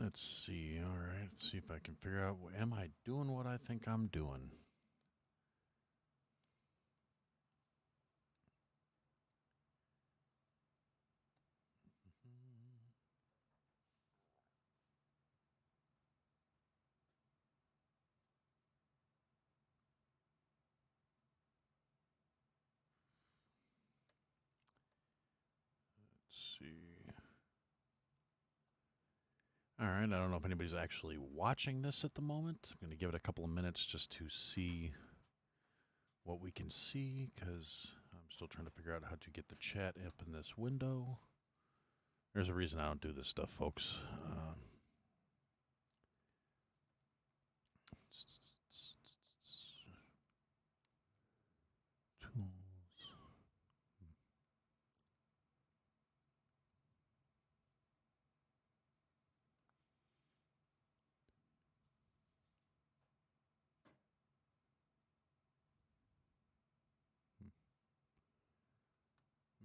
Let's see. All right. Let's see if I can figure out. Am I doing what I think I'm doing? Let's see. All right. I don't know if anybody's actually watching this at the moment. I'm going to give it a couple of minutes just to see what we can see because I'm still trying to figure out how to get the chat up in this window. There's a reason I don't do this stuff, folks. Tools.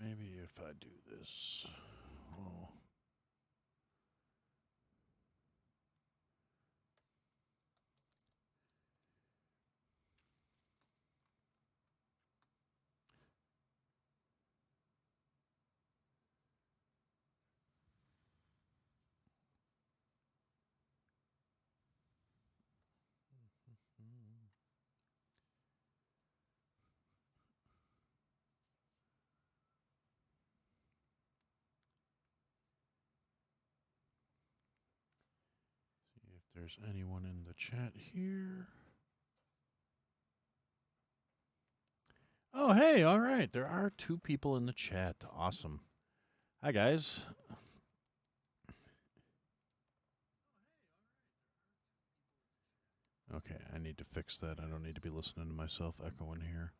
Maybe if I do this. Oh. See if there's anyone in the chat here. Oh, hey, all right. There are two people in the chat. Awesome. Hi, guys. Okay, I need to fix that. I don't need to be listening to myself echoing here.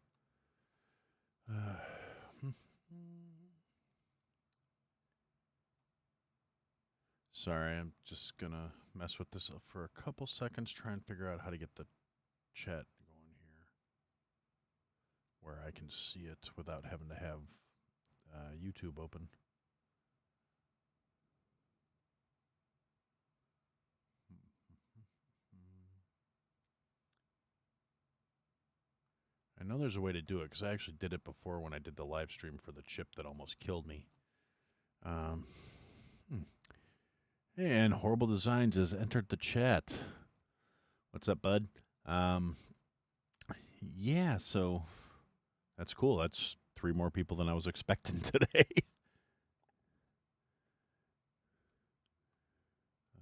Sorry, I'm just going to mess with this for a couple seconds, try and figure out how to get the chat going here where I can see it without having to have YouTube open. I know there's a way to do it because I actually did it before when I did the live stream for the chip that almost killed me. And Horrible Designs has entered the chat. What's up, bud? Yeah, so that's cool. That's 3 more people than I was expecting today.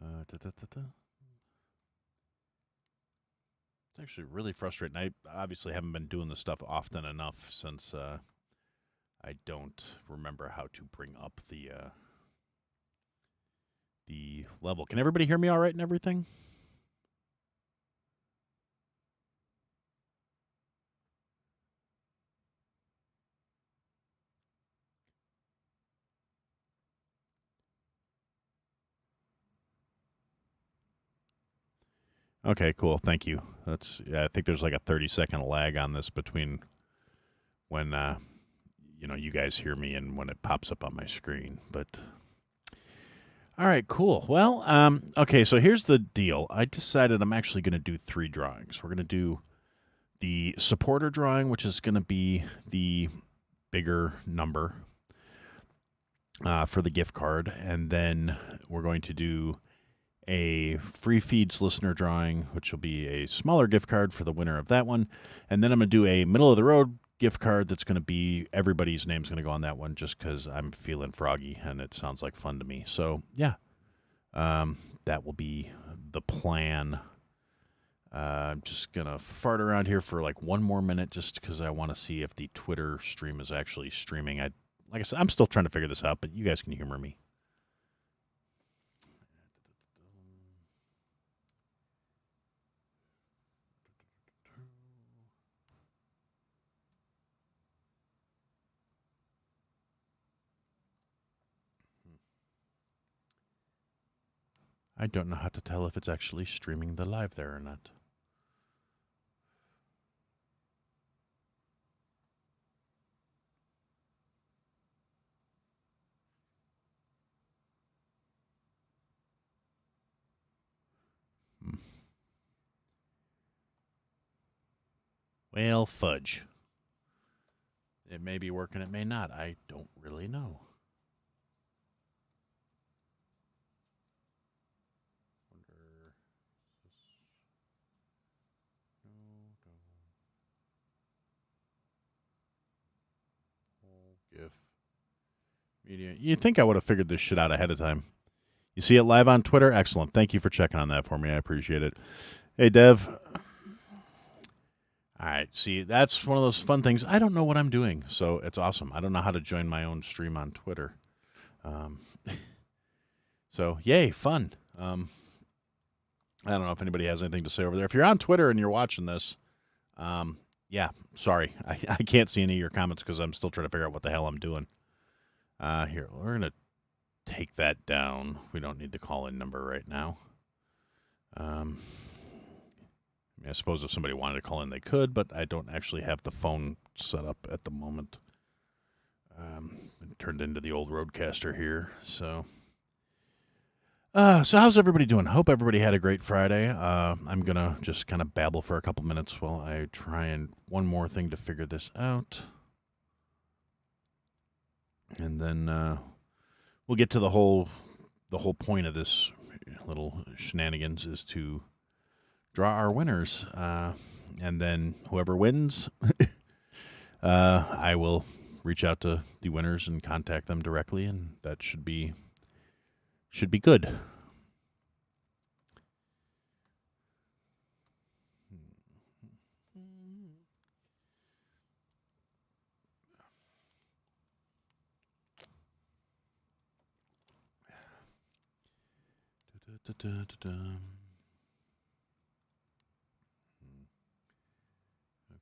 It's actually really frustrating. I obviously haven't been doing this stuff often enough since I don't remember how to bring up the level. Can everybody hear me all right and everything? Okay, cool. Thank you. I think there's like a 30-second lag on this between when you guys hear me and when it pops up on my screen. But all right, cool. Well, okay, so here's the deal. I decided I'm actually going to do 3 drawings. We're going to do the supporter drawing, which is going to be the bigger number for the gift card, and then we're going to do a free feeds listener drawing, which will be a smaller gift card for the winner of that one. And then I'm going to do a middle of the road gift card that's going to be everybody's name's going to go on that one just because I'm feeling froggy and it sounds like fun to me. So, yeah, that will be the plan. I'm just going to fart around here for like 1 more minute just because I want to see if the Twitter stream is actually streaming. Like I said, I'm still trying to figure this out, but you guys can humor me. I don't know how to tell if it's actually streaming the live there or not. Well, fudge. It may be working, it may not. I don't really know. Wonder. GIF media. You think I would have figured this shit out ahead of time? You see it live on Twitter? Excellent. Thank you for checking on that for me. I appreciate it. Hey, Dev. All right. See, that's one of those fun things. I don't know what I'm doing, so it's awesome. I don't know how to join my own stream on Twitter. So, yay, fun. I don't know if anybody has anything to say over there. If you're on Twitter and you're watching this, yeah, sorry. I can't see any of your comments because I'm still trying to figure out what the hell I'm doing. Here, we're going to take that down. We don't need the call-in number right now. I suppose if somebody wanted to call in, they could, but I don't actually have the phone set up at the moment. It turned into the old Roadcaster here, so... So how's everybody doing? Hope everybody had a great Friday. I'm going to just kind of babble for a couple minutes while I try and one more thing to figure this out. And then we'll get to the whole point of this little shenanigans is to draw our winners. And then whoever wins, I will reach out to the winners and contact them directly, and that should be good.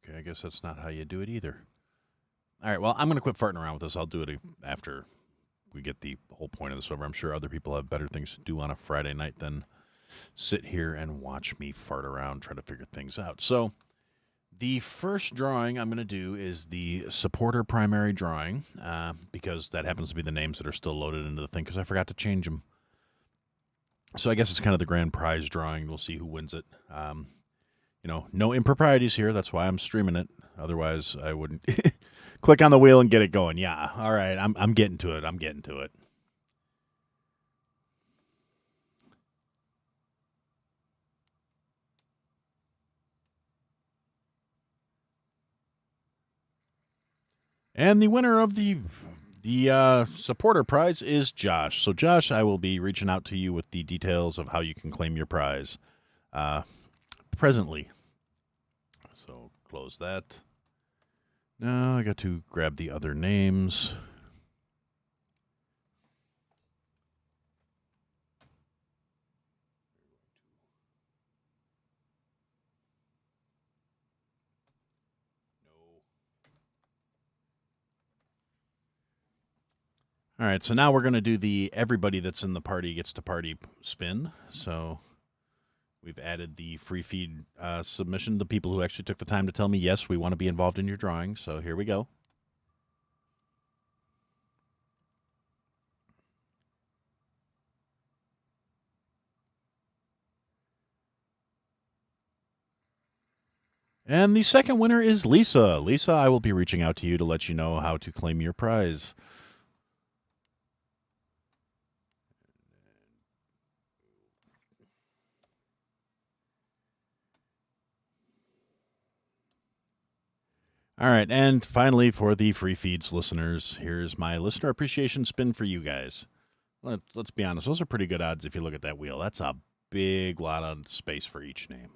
Okay, I guess that's not how you do it either. All right, well, I'm going to quit farting around with this. I'll do it after we get the whole point of this over. I'm sure other people have better things to do on a Friday night than sit here and watch me fart around trying to figure things out. So the first drawing I'm going to do is the supporter primary drawing because that happens to be the names that are still loaded into the thing because I forgot to change them. So I guess it's kind of the grand prize drawing. We'll see who wins it. No improprieties here. That's why I'm streaming it. Otherwise, I wouldn't click on the wheel and get it going. Yeah, all right. I'm getting to it. And the winner of the supporter prize is Josh. So, Josh, I will be reaching out to you with the details of how you can claim your prize presently. So, close that. Now I got to grab the other names. All right, so now we're going to do the everybody that's in the party gets to party spin. So we've added the free feed submission to people who actually took the time to tell me, yes, we want to be involved in your drawing. So here we go. And the second winner is Lisa. Lisa, I will be reaching out to you to let you know how to claim your prize. All right, and finally, for the free feeds listeners, here's my listener appreciation spin for you guys. Let's be honest, those are pretty good odds if you look at that wheel. That's a big lot of space for each name.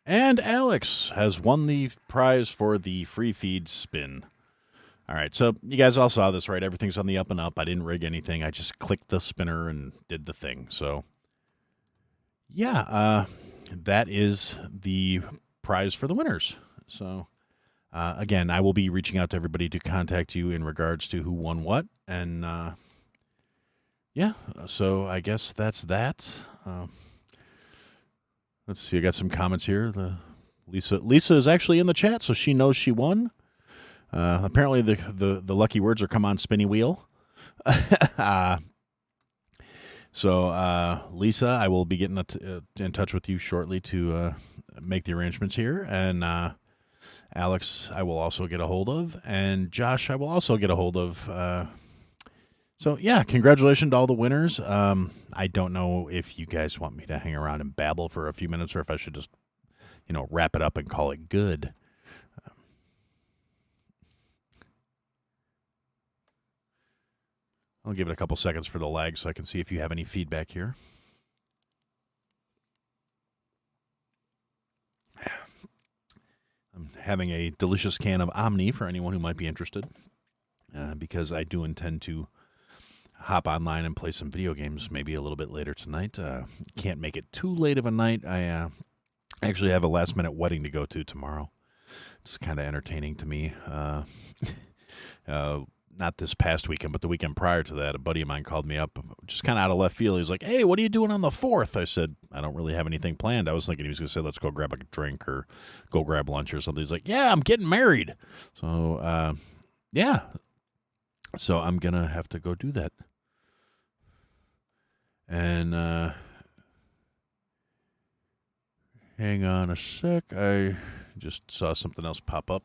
And Alex has won the prize for the free feed spin. All right, so you guys all saw this, right? Everything's on the up and up. I didn't rig anything. I just clicked the spinner and did the thing. So, yeah, that is the prize for the winners. So, again, I will be reaching out to everybody to contact you in regards to who won what. And, yeah, so I guess that's that. Let's see. I got some comments here. Lisa is actually in the chat, so she knows she won. Apparently, the lucky words are "come on, spinny wheel." uh, so, Lisa, I will be getting in touch with you shortly to make the arrangements here, and Alex, I will also get a hold of, and Josh, I will also get a hold of. So yeah, congratulations to all the winners. I don't know if you guys want me to hang around and babble for a few minutes, or if I should just, wrap it up and call it good. I'll give it a couple seconds for the lag so I can see if you have any feedback here. I'm having a delicious can of Omni for anyone who might be interested, because I do intend to hop online and play some video games maybe a little bit later tonight. Can't make it too late of a night. I actually have a last-minute wedding to go to tomorrow. It's kind of entertaining to me. Not this past weekend, but the weekend prior to that, a buddy of mine called me up just kind of out of left field. He's like, "Hey, what are you doing on the 4th?" I said, "I don't really have anything planned." I was thinking he was going to say, "Let's go grab a drink or go grab lunch or something." He's like, "Yeah, I'm getting married." So, yeah. So I'm going to have to go do that. And hang on a sec. I just saw something else pop up.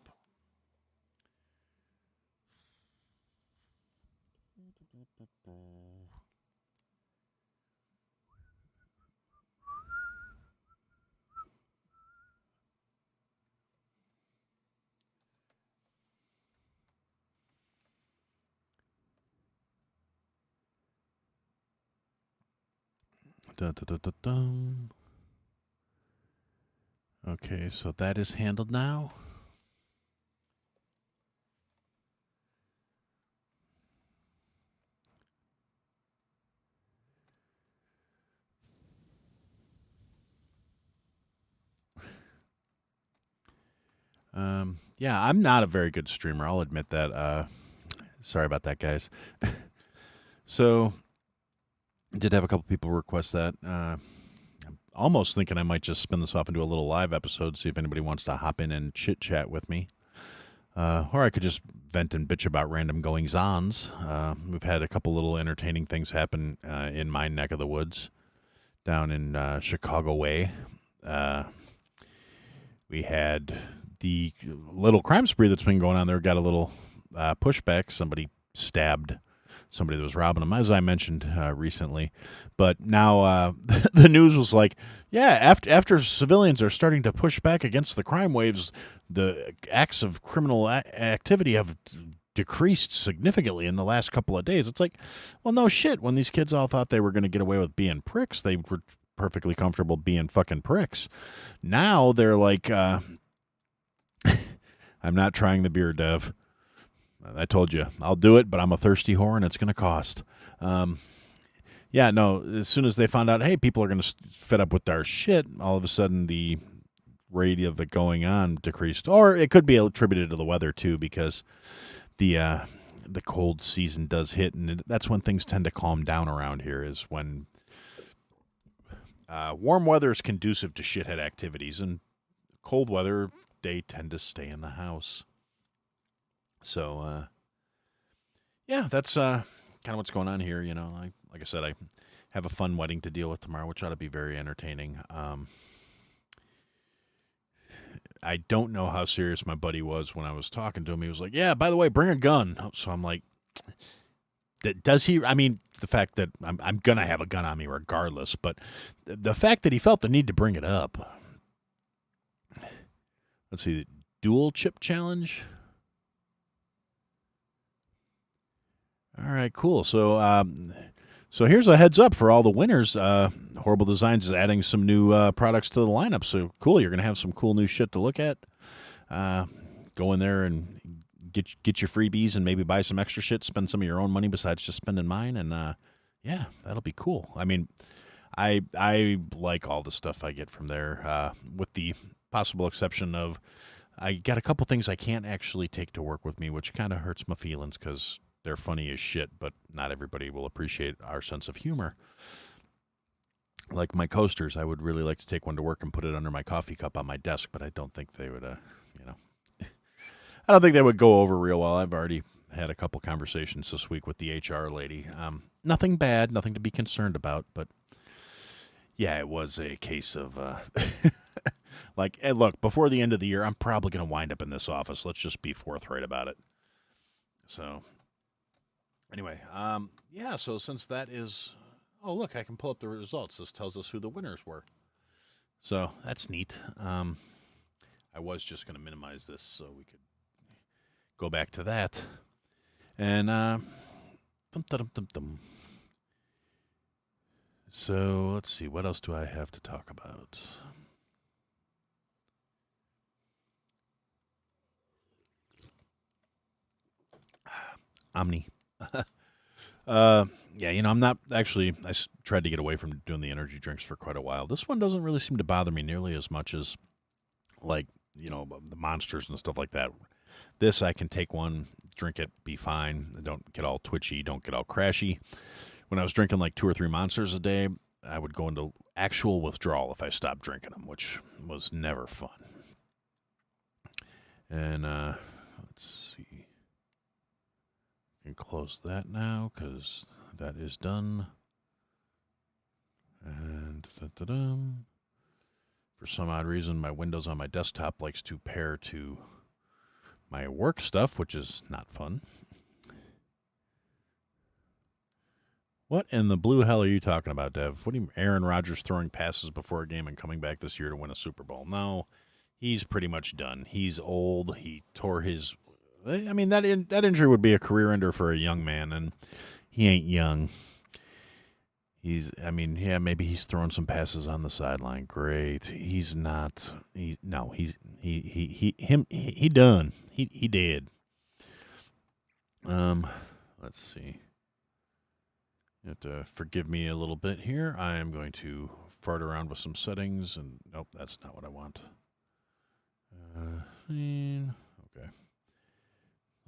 Okay, so that is handled now. Yeah, I'm not a very good streamer. I'll admit that. Sorry about that, guys. So, did have a couple people request that. I'm almost thinking I might just spin this off and do a little live episode, see if anybody wants to hop in and chit chat with me. Or I could just vent and bitch about random goings-ons. We've had a couple little entertaining things happen in my neck of the woods, down in Chicago way. We had the little crime spree that's been going on there got a little pushback. Somebody stabbed somebody that was robbing them, as I mentioned recently. But now the news was like, yeah, after civilians are starting to push back against the crime waves, the acts of criminal activity have decreased significantly in the last couple of days. It's like, well, no shit. When these kids all thought they were going to get away with being pricks, they were perfectly comfortable being fucking pricks. Now they're like, I'm not trying the beer, Dev. I told you, I'll do it, but I'm a thirsty whore and it's going to cost. Yeah, no, as soon as they found out, hey, people are going to fed up with our shit, all of a sudden the rate of it going on decreased. Or it could be attributed to the weather, too, because the cold season does hit, and that's when things tend to calm down around here, is when warm weather is conducive to shithead activities, and cold weather, they tend to stay in the house. So, yeah, that's kind of what's going on here. Like I said, I have a fun wedding to deal with tomorrow, which ought to be very entertaining. I don't know how serious my buddy was when I was talking to him. He was like, "Yeah, by the way, bring a gun." So I'm like, does he? I mean, the fact that I'm gonna have a gun on me regardless, but the fact that he felt the need to bring it up. Let's see, the dual chip challenge. All right, cool. So here's a heads up for all the winners. Horrible Designs is adding some new products to the lineup. So cool, you're gonna have some cool new shit to look at. Go in there and get your freebies and maybe buy some extra shit. Spend some of your own money besides just spending mine, and yeah, that'll be cool. I mean, I like all the stuff I get from there, with the possible exception of I got a couple things I can't actually take to work with me, which kind of hurts my feelings because they're funny as shit, but not everybody will appreciate our sense of humor. Like my coasters, I would really like to take one to work and put it under my coffee cup on my desk, but I don't think they would, you know. I don't think that would go over real well. I've already had a couple conversations this week with the HR lady. Nothing bad, nothing to be concerned about, but yeah, it was a case of like, hey, look, before the end of the year, I'm probably going to wind up in this office. Let's just be forthright about it. So, anyway, yeah. So since that is, oh look, I can pull up the results. This tells us who the winners were. So that's neat. I was just going to minimize this so we could go back to that. And so let's see, what else do I have to talk about? Omni. Yeah, I'm not actually. Tried to get away from doing the energy drinks for quite a while. This one doesn't really seem to bother me nearly as much as, like, the monsters and stuff like that. This, I can take one, drink it, be fine. Don't get all twitchy, don't get all crashy. When I was drinking like 2 or 3 monsters a day, I would go into actual withdrawal if I stopped drinking them, which was never fun. And let's see. I can close that now because that is done. And for some odd reason, my Windows on my desktop likes to pair to my work stuff, which is not fun. What in the blue hell are you talking about, Dev? What do you Aaron Rodgers throwing passes before a game and coming back this year to win a Super Bowl? No, he's pretty much done. He's old. He tore his. I mean, that injury would be a career ender for a young man, and he ain't young. Maybe he's throwing some passes on the sideline. Great. He's not. He done. He did. Let's see. You have to forgive me a little bit here. I am going to fart around with some settings, and nope, that's not what I want. Okay.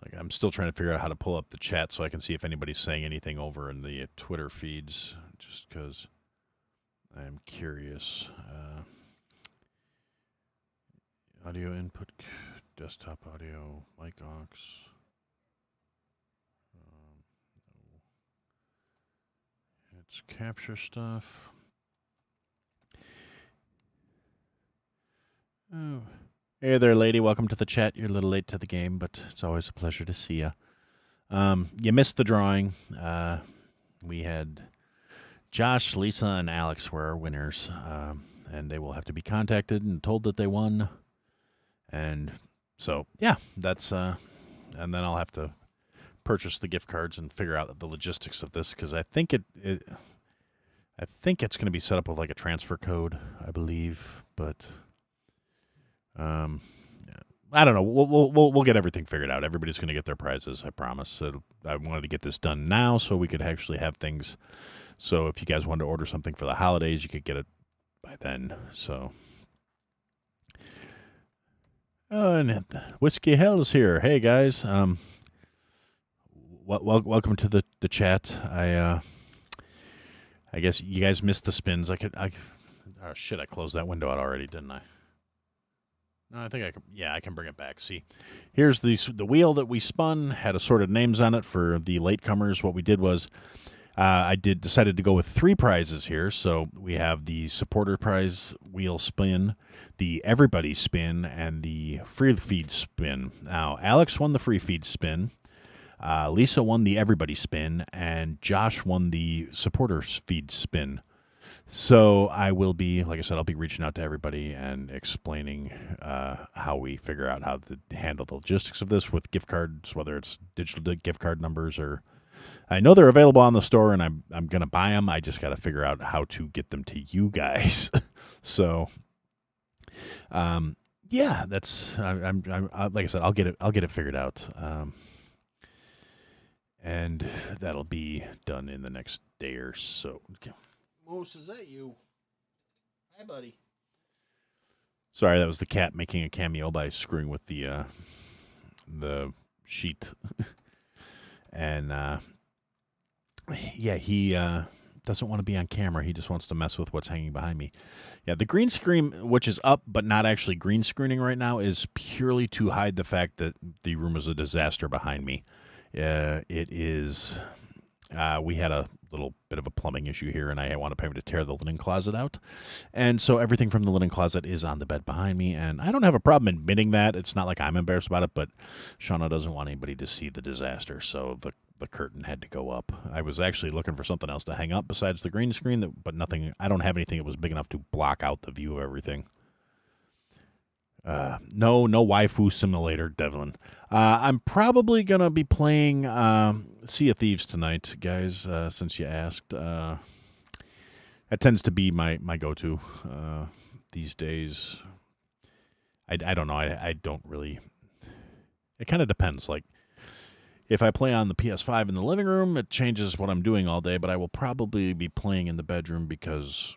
Like, I'm still trying to figure out how to pull up the chat so I can see if anybody's saying anything over in the Twitter feeds, just because I'm curious. Audio input, desktop audio, mic aux. It's capture stuff. Oh. Hey there, lady. Welcome to the chat. You're a little late to the game, but it's always a pleasure to see you. You missed the drawing. We had Josh, Lisa, and Alex were our winners, and they will have to be contacted and told that they won. And so, yeah, that's and then I'll have to purchase the gift cards and figure out the logistics of this, because I think it's going to be set up with like a transfer code, I believe, but I don't know. We'll get everything figured out. Everybody's going to get their prizes, I promise. I wanted to get this done now so we could actually have things. So if you guys wanted to order something for the holidays, you could get it by then. So. And Whiskey Hell's here. Hey guys. Welcome to the chat. I guess you guys missed the spins. Oh shit! I closed that window out already, didn't I? No, I think I can. Yeah, I can bring it back. See, here's the wheel that we spun. Had assorted names on it for the latecomers. What we did was, decided to go with 3 prizes here. So we have the supporter prize wheel spin, the everybody spin, and the free feed spin. Now, Alex won the free feed spin. Lisa won the everybody spin, and Josh won the supporters feed spin. So I will be, like I said, I'll be reaching out to everybody and explaining how we figure out how to handle the logistics of this with gift cards, whether it's digital gift card numbers or. I know they're available on the store, and I'm gonna buy them. I just got to figure out how to get them to you guys. So, yeah, that's I'm like I said, I'll get it figured out. And that'll be done in the next day or so. Okay. Moose, is that you? Hi, buddy. Sorry, that was the cat making a cameo by screwing with the sheet. And yeah, he doesn't want to be on camera. He just wants to mess with what's hanging behind me. Yeah, the green screen, which is up but not actually green screening right now, is purely to hide the fact that the room is a disaster behind me. It is. We had a little bit of a plumbing issue here, and I wound up having to tear the linen closet out. And so everything from the linen closet is on the bed behind me, and I don't have a problem admitting that. It's not like I'm embarrassed about it, but Shauna doesn't want anybody to see the disaster, so the curtain had to go up. I was actually looking for something else to hang up besides the green screen, but nothing. I don't have anything that was big enough to block out the view of everything. No waifu simulator, Devlin. I'm probably gonna be playing Sea of Thieves tonight, guys. Since you asked, that tends to be my go-to these days. I don't know. I don't really. It kind of depends. Like, if I play on the PS5 in the living room, it changes what I'm doing all day. But I will probably be playing in the bedroom because,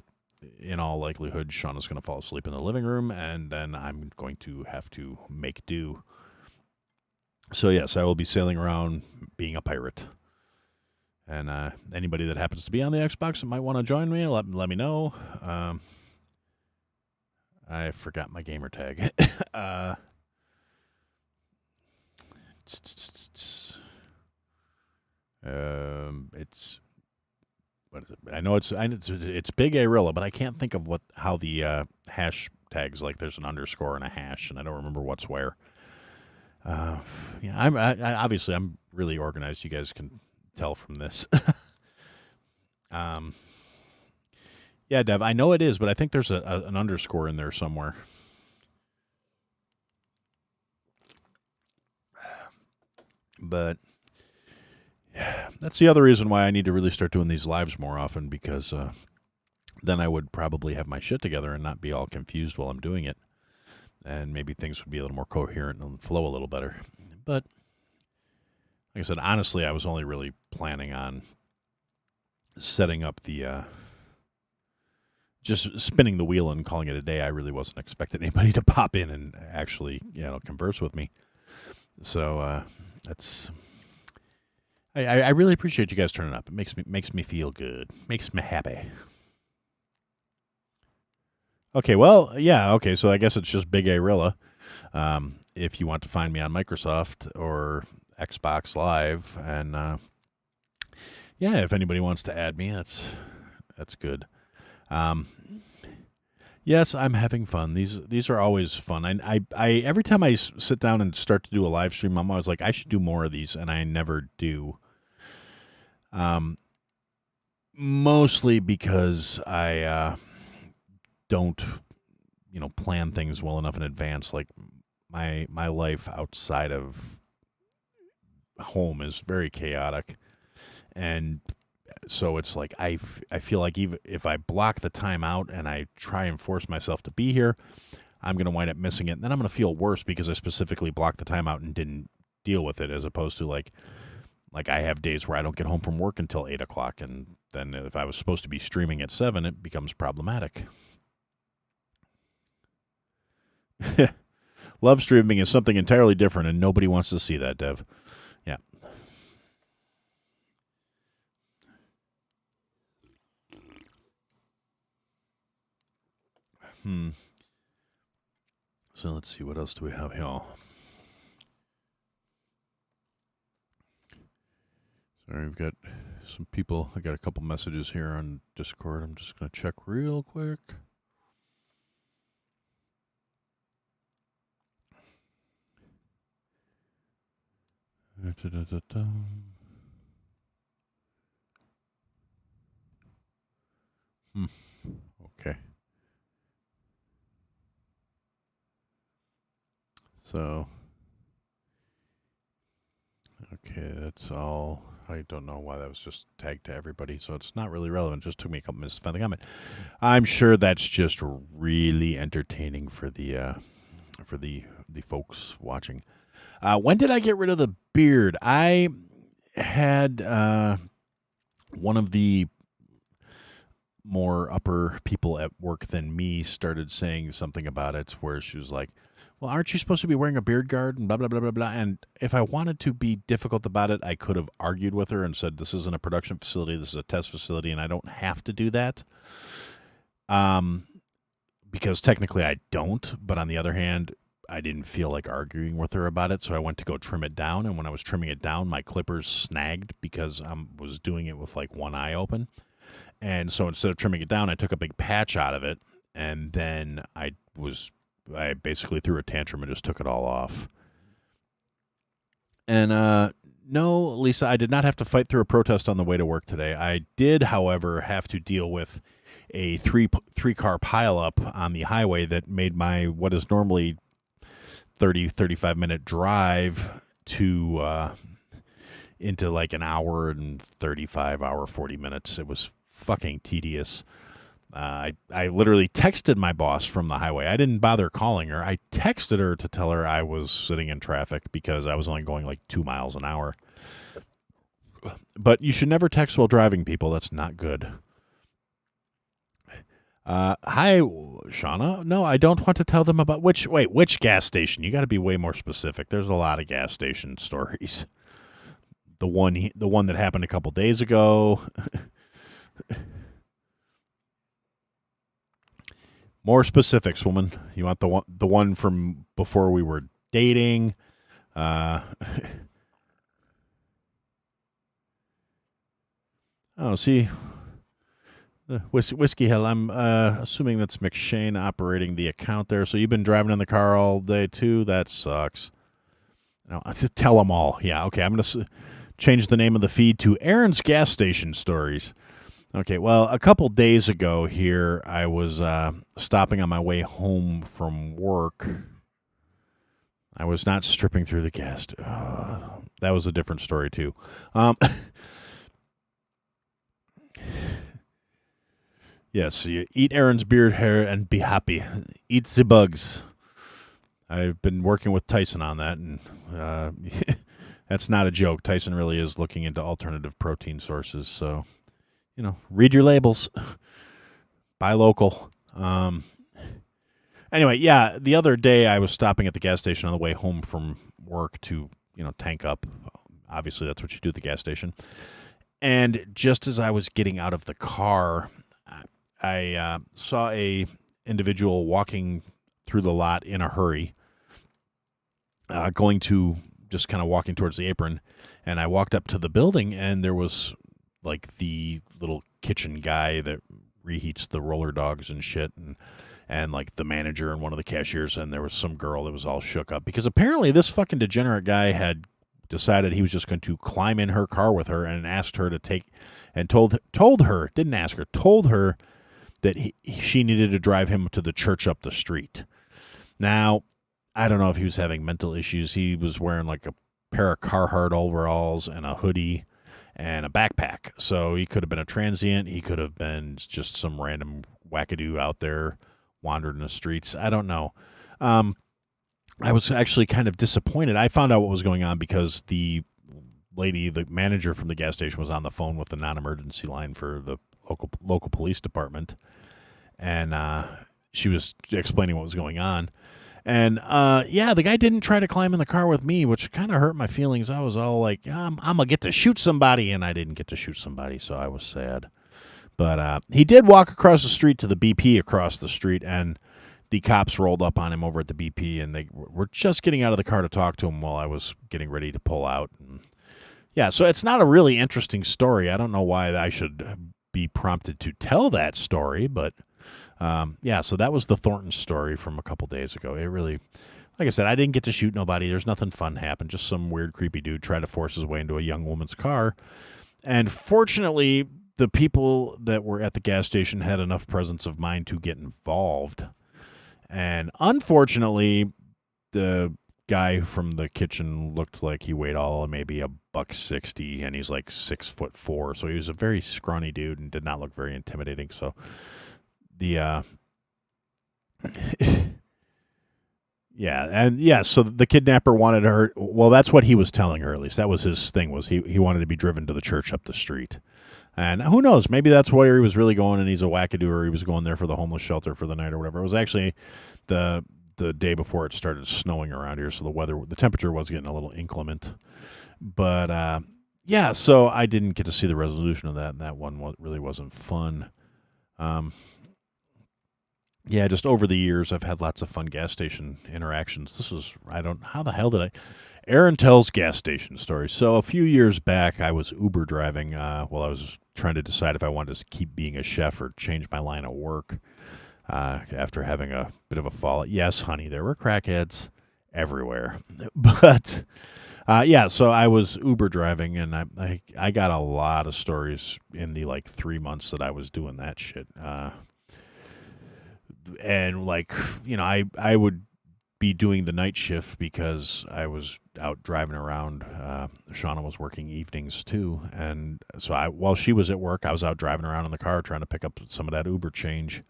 in all likelihood, Shauna's going to fall asleep in the living room, and then I'm going to have to make do. So, yes, I will be sailing around being a pirate. And anybody that happens to be on the Xbox that might want to join me, let me know. I forgot my gamer tag. It's... What is it? I know it's Big Arilla, but I can't think of how the hash tags, like there's an underscore and a hash, and I don't remember what's where. Yeah, obviously I'm really organized. You guys can tell from this. Yeah, Dev, I know it is, but I think there's an underscore in there somewhere. But that's the other reason why I need to really start doing these lives more often, because then I would probably have my shit together and not be all confused while I'm doing it. And maybe things would be a little more coherent and flow a little better. But, like I said, honestly, I was only really planning on setting up the... just spinning the wheel and calling it a day. I really wasn't expecting anybody to pop in and actually, converse with me. So, that's... I really appreciate you guys turning up. It makes me feel good. Makes me happy. Okay, well, yeah, okay, so I guess it's just Big Arilla. If you want to find me on Microsoft or Xbox Live, and yeah, if anybody wants to add me, that's good. Yes, I'm having fun. These are always fun. I every time I sit down and start to do a live stream, I'm always like, I should do more of these, and I never do. Mostly because I don't, plan things well enough in advance. Like my life outside of home is very chaotic, and so it's like I feel like even if I block the time out and I try and force myself to be here, I'm going to wind up missing it. And then I'm going to feel worse because I specifically blocked the time out and didn't deal with it, as opposed to like I have days where I don't get home from work until 8 o'clock. And then if I was supposed to be streaming at 7, it becomes problematic. Love streaming is something entirely different, and nobody wants to see that, Dev. Yeah. So let's see, what else do we have here? Sorry, we've got some people. I got a couple messages here on Discord. I'm just going to check real quick. Okay. So, okay, that's all. I don't know why that was just tagged to everybody, so it's not really relevant. It just took me a couple minutes to find the comment. I'm sure that's just really entertaining for the folks watching. When did I get rid of the beard? I had one of the more upper people at work than me started saying something about it, where she was like, well, aren't you supposed to be wearing a beard guard and blah, blah, blah, blah, blah. And if I wanted to be difficult about it, I could have argued with her and said, this isn't a production facility, this is a test facility, and I don't have to do that. Because technically I don't, but on the other hand, I didn't feel like arguing with her about it, so I went to go trim it down, and when I was trimming it down, my clippers snagged because I was doing it with like one eye open. And so instead of trimming it down, I took a big patch out of it, and then I basically threw a tantrum and just took it all off. And no, Lisa, I did not have to fight through a protest on the way to work today. I did, however, have to deal with a three-car pileup on the highway that made my what is normally 35-minute drive to into like an hour and 40 minutes. It was fucking tedious. I literally texted my boss from the highway. I didn't bother calling her. I texted her to tell her I was sitting in traffic because I was only going like 2 miles an hour. But you should never text while driving, people. That's not good. Hi, Shauna. No, I don't want to tell them about which gas station? You got to be way more specific. There's a lot of gas station stories. The one that happened a couple days ago. More specifics, woman. You want the one from before we were dating? Oh, see, Whiskey Hill. I'm assuming that's McShane operating the account there. So you've been driving in the car all day too. That sucks. No, tell them all. Yeah, okay. I'm gonna change the name of the feed to Aaron's Gas Station Stories. Okay, well, a couple days ago here, I was stopping on my way home from work. I was not stripping through the gas. That was a different story, too. Yes, you eat Aaron's beard hair and be happy. Eat the bugs. I've been working with Tyson on that, and that's not a joke. Tyson really is looking into alternative protein sources, so... read your labels. Buy local. Anyway, yeah, the other day I was stopping at the gas station on the way home from work to, tank up. Obviously, that's what you do at the gas station. And just as I was getting out of the car, I saw a individual walking through the lot in a hurry, just kind of walking towards the apron. And I walked up to the building, and there was like the little kitchen guy that reheats the roller dogs and shit, and like the manager and one of the cashiers, and there was some girl that was all shook up because apparently this fucking degenerate guy had decided he was just going to climb in her car with her and asked her to take, and told her, didn't ask her, told her that she needed to drive him to the church up the street. Now, I don't know if he was having mental issues. He was wearing like a pair of Carhartt overalls and a hoodie and a backpack. So he could have been a transient. He could have been just some random wackadoo out there wandering the streets. I don't know. I was actually kind of disappointed. I found out what was going on because the manager from the gas station was on the phone with the non-emergency line for the local police department. And she was explaining what was going on. And, the guy didn't try to climb in the car with me, which kind of hurt my feelings. I was all like, I'm going to get to shoot somebody, and I didn't get to shoot somebody, so I was sad. But he did walk across the street to the BP across the street, and the cops rolled up on him over at the BP, and they were just getting out of the car to talk to him while I was getting ready to pull out. And yeah, so it's not a really interesting story. I don't know why I should be prompted to tell that story, but... so that was the Thornton story from a couple days ago. It really, like I said, I didn't get to shoot nobody. There's nothing fun happened. Just some weird, creepy dude tried to force his way into a young woman's car. And fortunately, the people that were at the gas station had enough presence of mind to get involved. And unfortunately, the guy from the kitchen looked like he weighed all of maybe $160, and he's like 6'4". So he was a very scrawny dude and did not look very intimidating. So so the kidnapper wanted her, well, that's what he was telling her, at least. That was his thing, was he wanted to be driven to the church up the street. And who knows, maybe that's where he was really going, and he's a wackadoo, or he was going there for the homeless shelter for the night or whatever. It was actually the the day before it started snowing around here, so the temperature was getting a little inclement. But yeah, so I didn't get to see the resolution of that, and that one really wasn't fun. Um, yeah, just over the years, I've had lots of fun gas station interactions. How the hell did I? Aaron tells gas station stories. So a few years back, I was Uber driving while I was trying to decide if I wanted to keep being a chef or change my line of work after having a bit of a fall. Yes, honey, there were crackheads everywhere. But yeah, so I was Uber driving, and I got a lot of stories in the like 3 months that I was doing that shit. And like, I would be doing the night shift because I was out driving around. Shauna was working evenings too, and so while she was at work, I was out driving around in the car trying to pick up some of that Uber change.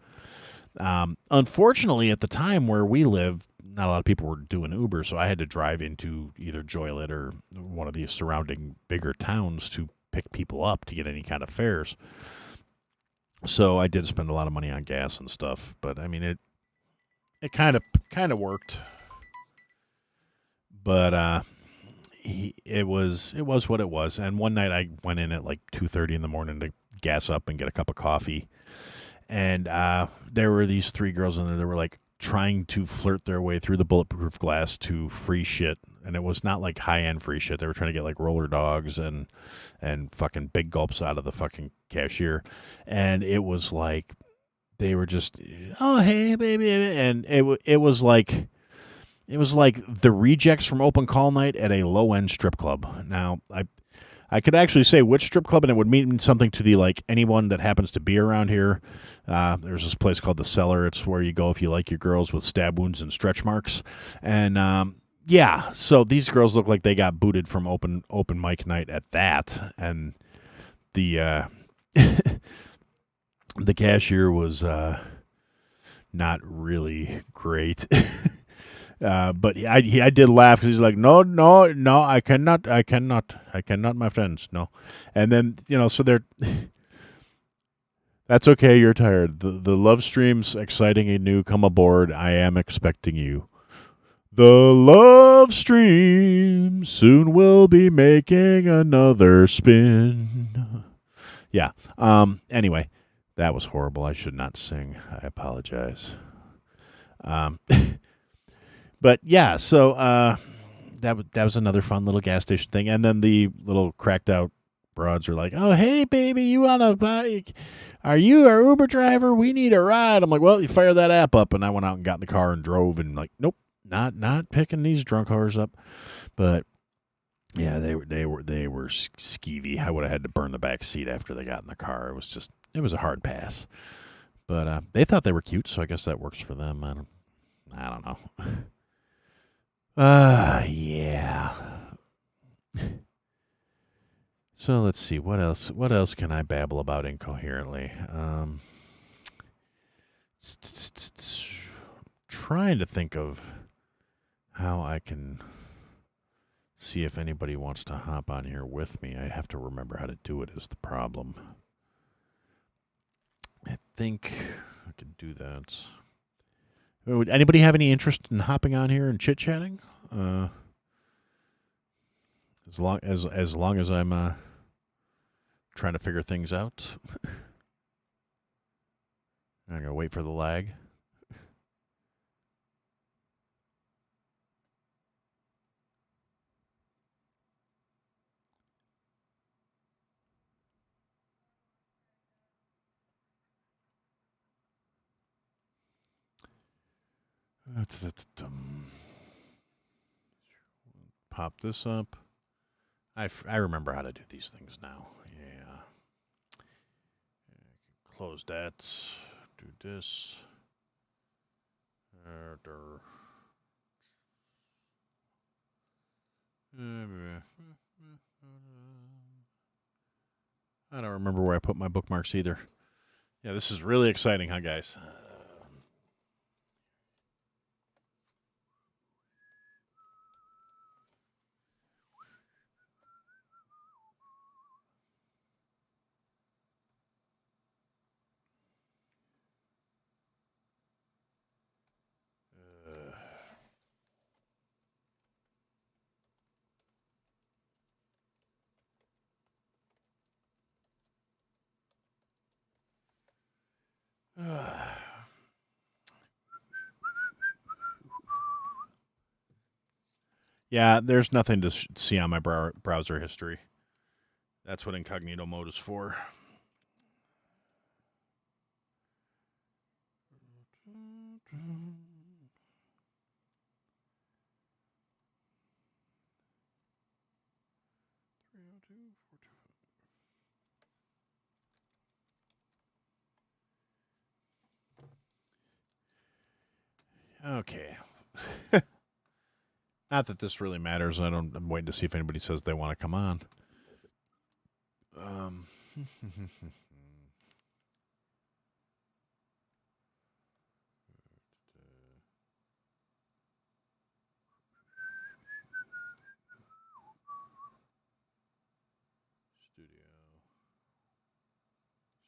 Unfortunately, at the time where we lived, not a lot of people were doing Uber, so I had to drive into either Joylet or one of the surrounding bigger towns to pick people up to get any kind of fares. So I did spend a lot of money on gas and stuff, but I mean it kind of worked. But it was what it was. And one night I went in at like 2:30 in the morning to gas up and get a cup of coffee, and there were these three girls in there that were like trying to flirt their way through the bulletproof glass to free shit, and it was not like high end free shit. They were trying to get like roller dogs and fucking big gulps out of the fucking cashier, and it was like they were just, oh hey baby, and it was like the rejects from open call night at a low end strip club. Now I could actually say which strip club, and it would mean something to the like anyone that happens to be around here. There's this place called the Cellar. It's where you go if you like your girls with stab wounds and stretch marks. And yeah, so these girls look like they got booted from open mic night at that, and the the cashier was not really great. But I did laugh because he's like, no, no, no, I cannot, my friends, no. And then so they're. That's okay. You're tired. The love stream's exciting and new. Come aboard. I am expecting you. The love stream soon will be making another spin. Yeah. Anyway, that was horrible. I should not sing. I apologize. Um. But yeah, so that was another fun little gas station thing, and then the little cracked out broads are like, "Oh hey baby, you want a bike? Are you our Uber driver? We need a ride." I'm like, "Well, you fire that app up," and I went out and got in the car and drove, and like, nope, not picking these drunk whores up. But yeah, they were skeevy. I would have had to burn the back seat after they got in the car. It was a hard pass. But they thought they were cute, so I guess that works for them. I don't know. Yeah. So let's see what else. What else can I babble about incoherently? Trying to think of how I can see if anybody wants to hop on here with me. I have to remember how to do it. Is the problem? I think I can do that. Would anybody have any interest in hopping on here and chit chatting? As long as I'm trying to figure things out. I'm gonna wait for the lag. Pop this up. I remember how to do these things now. Yeah. Close that. Do this. I don't remember where I put my bookmarks either. Yeah, this is really exciting, huh, guys? Yeah, there's nothing to see on my browser history. That's what incognito mode is for. Okay. Not that this really matters. I'm waiting to see if anybody says they want to come on. Um, Studio.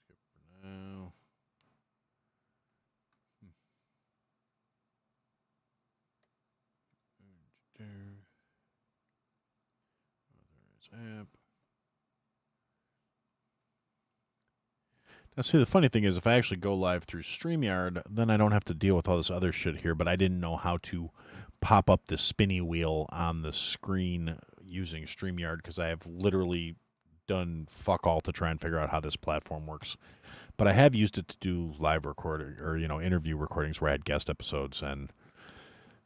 Skip for now. There's app. Now, see, the funny thing is, if I actually go live through StreamYard, then I don't have to deal with all this other shit here, but I didn't know how to pop up the spinny wheel on the screen using StreamYard because I have literally done fuck all to try and figure out how this platform works. But I have used it to do live recording or, interview recordings where I had guest episodes. And,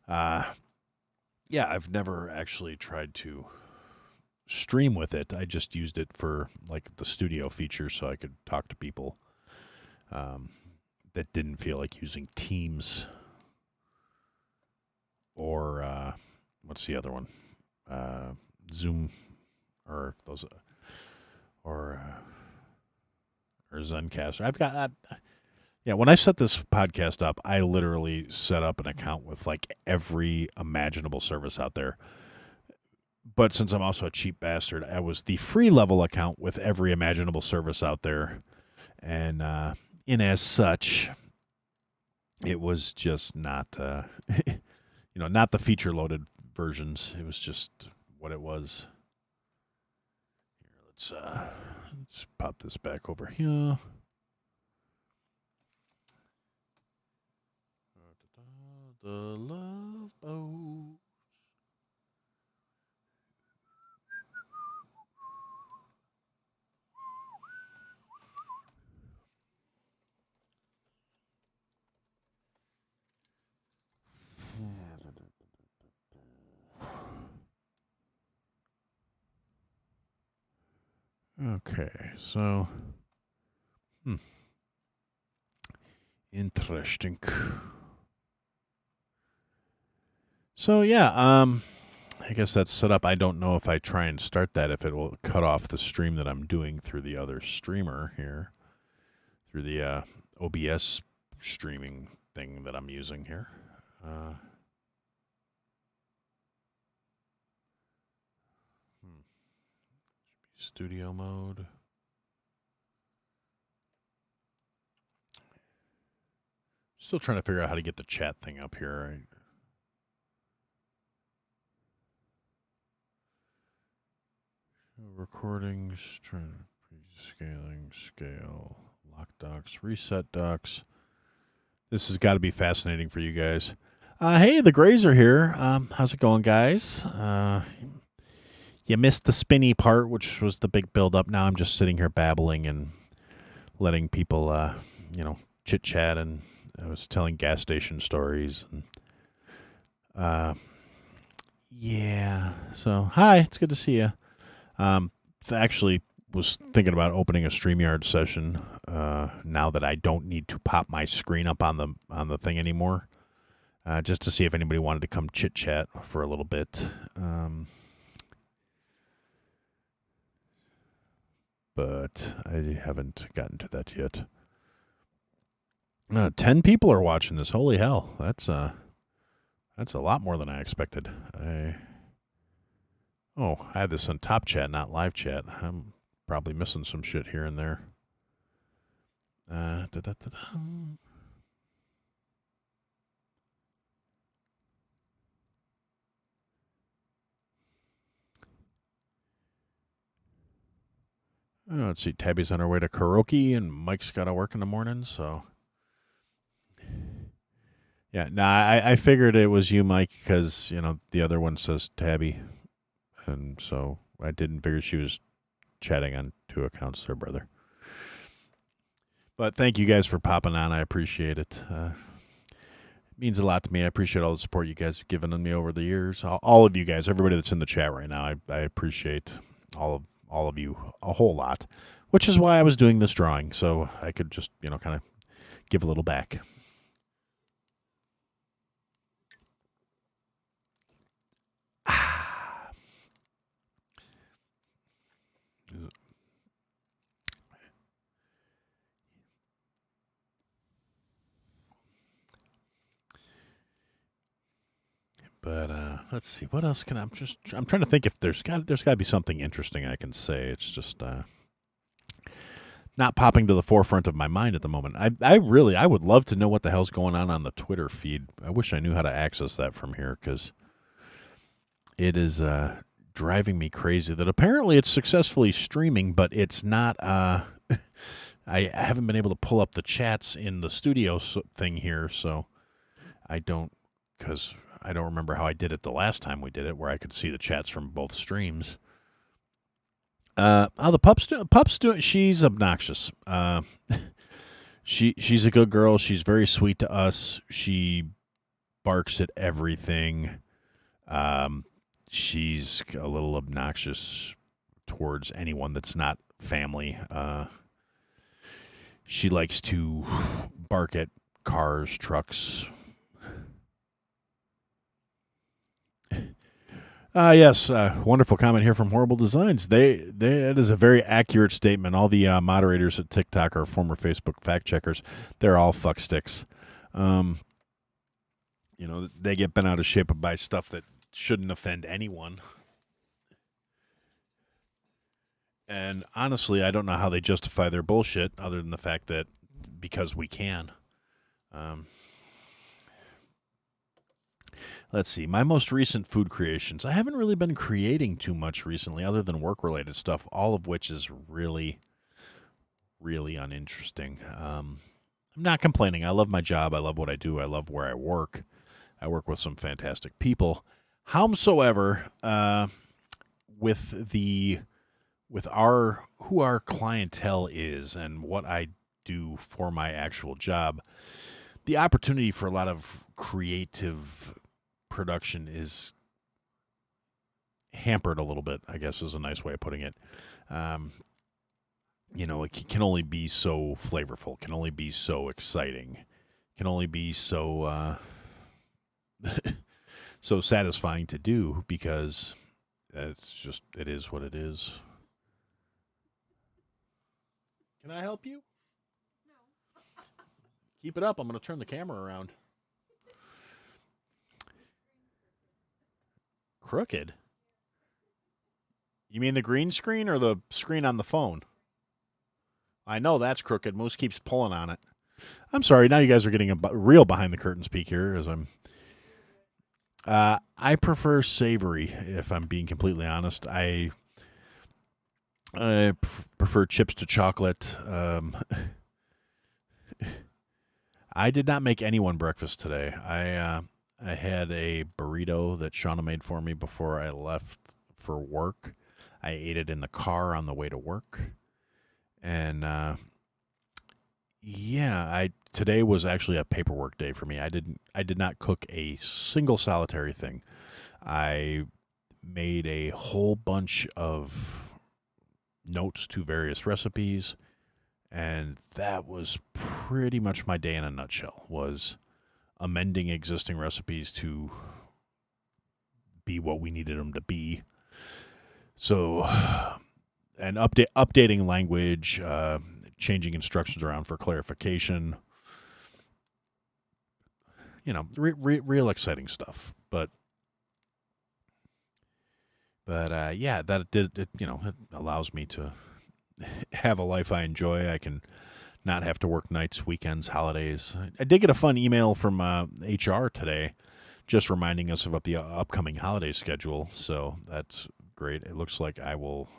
yeah, I've never actually tried to stream with it. I just used it for like the studio feature so I could talk to people that didn't feel like using Teams or what's the other one? Zoom or those or Zencaster. I've got yeah, when I set this podcast up, I literally set up an account with like every imaginable service out there. But since I'm also a cheap bastard, I was the free level account with every imaginable service out there. And in as such, it was just not, not the feature loaded versions. It was just what it was. Here, let's pop this back over here. The Love Boat. Okay, so interesting. So yeah, I guess that's set up. I don't know if I try and start that if it will cut off the stream that I'm doing through the other streamer here, through the OBS streaming thing that I'm using here. Studio mode. Still trying to figure out how to get the chat thing up here. Recordings, scaling, scale, lock docs, reset docs. This has got to be fascinating for you guys. Hey, the Grays are here. How's it going, guys? You missed the spinny part, which was the big build-up. Now I'm just sitting here babbling and letting people, chit-chat, and I was telling gas station stories. And, yeah. So, hi, it's good to see you. Actually was thinking about opening a StreamYard session now that I don't need to pop my screen up on the thing anymore, just to see if anybody wanted to come chit-chat for a little bit. But I haven't gotten to that yet. 10 people are watching this. Holy hell. That's a lot more than I expected. I had this on Top Chat, not Live Chat. I'm probably missing some shit here and there. Let's see. Tabby's on her way to karaoke, and Mike's got to work in the morning, so. Yeah, no, I figured it was you, Mike, because the other one says Tabby, and so I didn't figure she was chatting on two accounts there, brother. But thank you guys for popping on. I appreciate it. It means a lot to me. I appreciate all the support you guys have given me over the years. All of you guys, everybody that's in the chat right now, I appreciate all of you a whole lot, which is why I was doing this drawing, so I could just kind of give a little back. But let's see, what else can I'm trying to think if there's got to be something interesting I can say. It's just not popping to the forefront of my mind at the moment. I would love to know what the hell's going on the Twitter feed. I wish I knew how to access that from here, because it is driving me crazy that apparently it's successfully streaming, but it's not. I haven't been able to pull up the chats in the studio thing here, so because I don't remember how I did it the last time we did it, where I could see the chats from both streams. How the pup's doing? She's obnoxious. She's a good girl. She's very sweet to us. She barks at everything. She's a little obnoxious towards anyone that's not family. She likes to bark at cars, trucks. Yes, wonderful comment here from Horrible Designs. That is a very accurate statement. All the moderators at TikTok are former Facebook fact checkers. They're all fucksticks. They get bent out of shape by stuff that shouldn't offend anyone. And honestly, I don't know how they justify their bullshit other than the fact that because we can. Let's see. My most recent food creations. I haven't really been creating too much recently other than work-related stuff, all of which is really, really uninteresting. I'm not complaining. I love my job. I love what I do. I love where I work. I work with some fantastic people. Howsoever, with who our clientele is and what I do for my actual job, the opportunity for a lot of creative production is hampered a little bit, I guess is a nice way of putting it. It can only be so flavorful, can only be so exciting, can only be so so satisfying to do, because it is what it is. Can I help you? No. Keep it up. I'm going to turn the camera around. Crooked? You mean the green screen or the screen on the phone? I know that's crooked. Moose keeps pulling on it. I'm sorry. Now you guys are getting a real behind the curtains peek here, as I'm. I prefer savory, if I'm being completely honest. I prefer chips to chocolate. I did not make anyone breakfast today. I had a burrito that Shauna made for me before I left for work. I ate it in the car on the way to work. And today was actually a paperwork day for me. I did not cook a single solitary thing. I made a whole bunch of notes to various recipes, and that was pretty much my day in a nutshell, was amending existing recipes to be what we needed them to be. So, and updating language, changing instructions around for clarification. Real exciting stuff. But that it allows me to have a life I enjoy. I can not have to work nights, weekends, holidays. I did get a fun email from HR today, just reminding us about the upcoming holiday schedule. So that's great. It looks like I will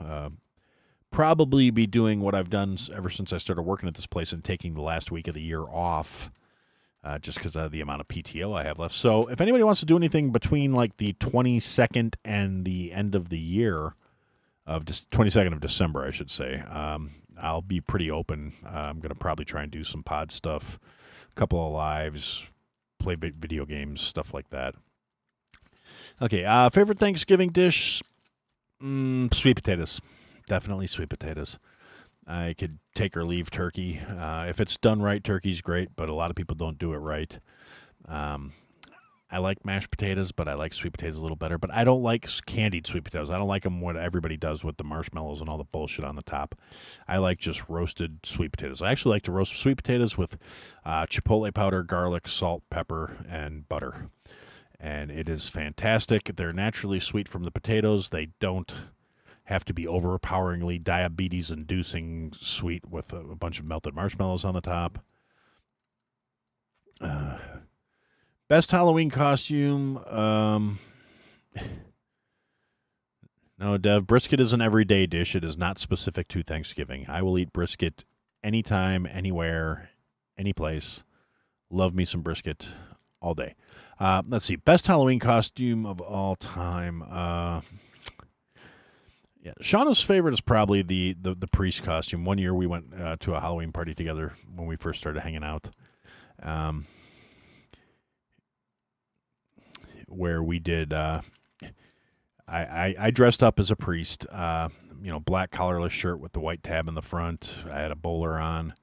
probably be doing what I've done ever since I started working at this place and taking the last week of the year off. just because of the amount of PTO I have left. So if anybody wants to do anything between like the 22nd and the end of the year, of 22nd of December, I should say, I'll be pretty open. I'm going to probably try and do some pod stuff, a couple of lives, play video games, stuff like that. Okay, favorite Thanksgiving dish? Sweet potatoes. Definitely sweet potatoes. I could take or leave turkey. If it's done right, turkey's great, but a lot of people don't do it right. I like mashed potatoes, but I like sweet potatoes a little better. But I don't like candied sweet potatoes. I don't like them what everybody does with the marshmallows and all the bullshit on the top. I like just roasted sweet potatoes. I actually like to roast sweet potatoes with chipotle powder, garlic, salt, pepper, and butter. And it is fantastic. They're naturally sweet from the potatoes. They don't have to be overpoweringly diabetes-inducing sweet with a bunch of melted marshmallows on the top. Best Halloween costume? No, Dev, brisket is an everyday dish. It is not specific to Thanksgiving. I will eat brisket anytime, anywhere, any place. Love me some brisket all day. Let's see. Best Halloween costume of all time. Yeah, Shauna's favorite is probably the priest costume. One year we went to a Halloween party together when we first started hanging out, where we did. I dressed up as a priest. Black collarless shirt with the white tab in the front. I had a bowler on,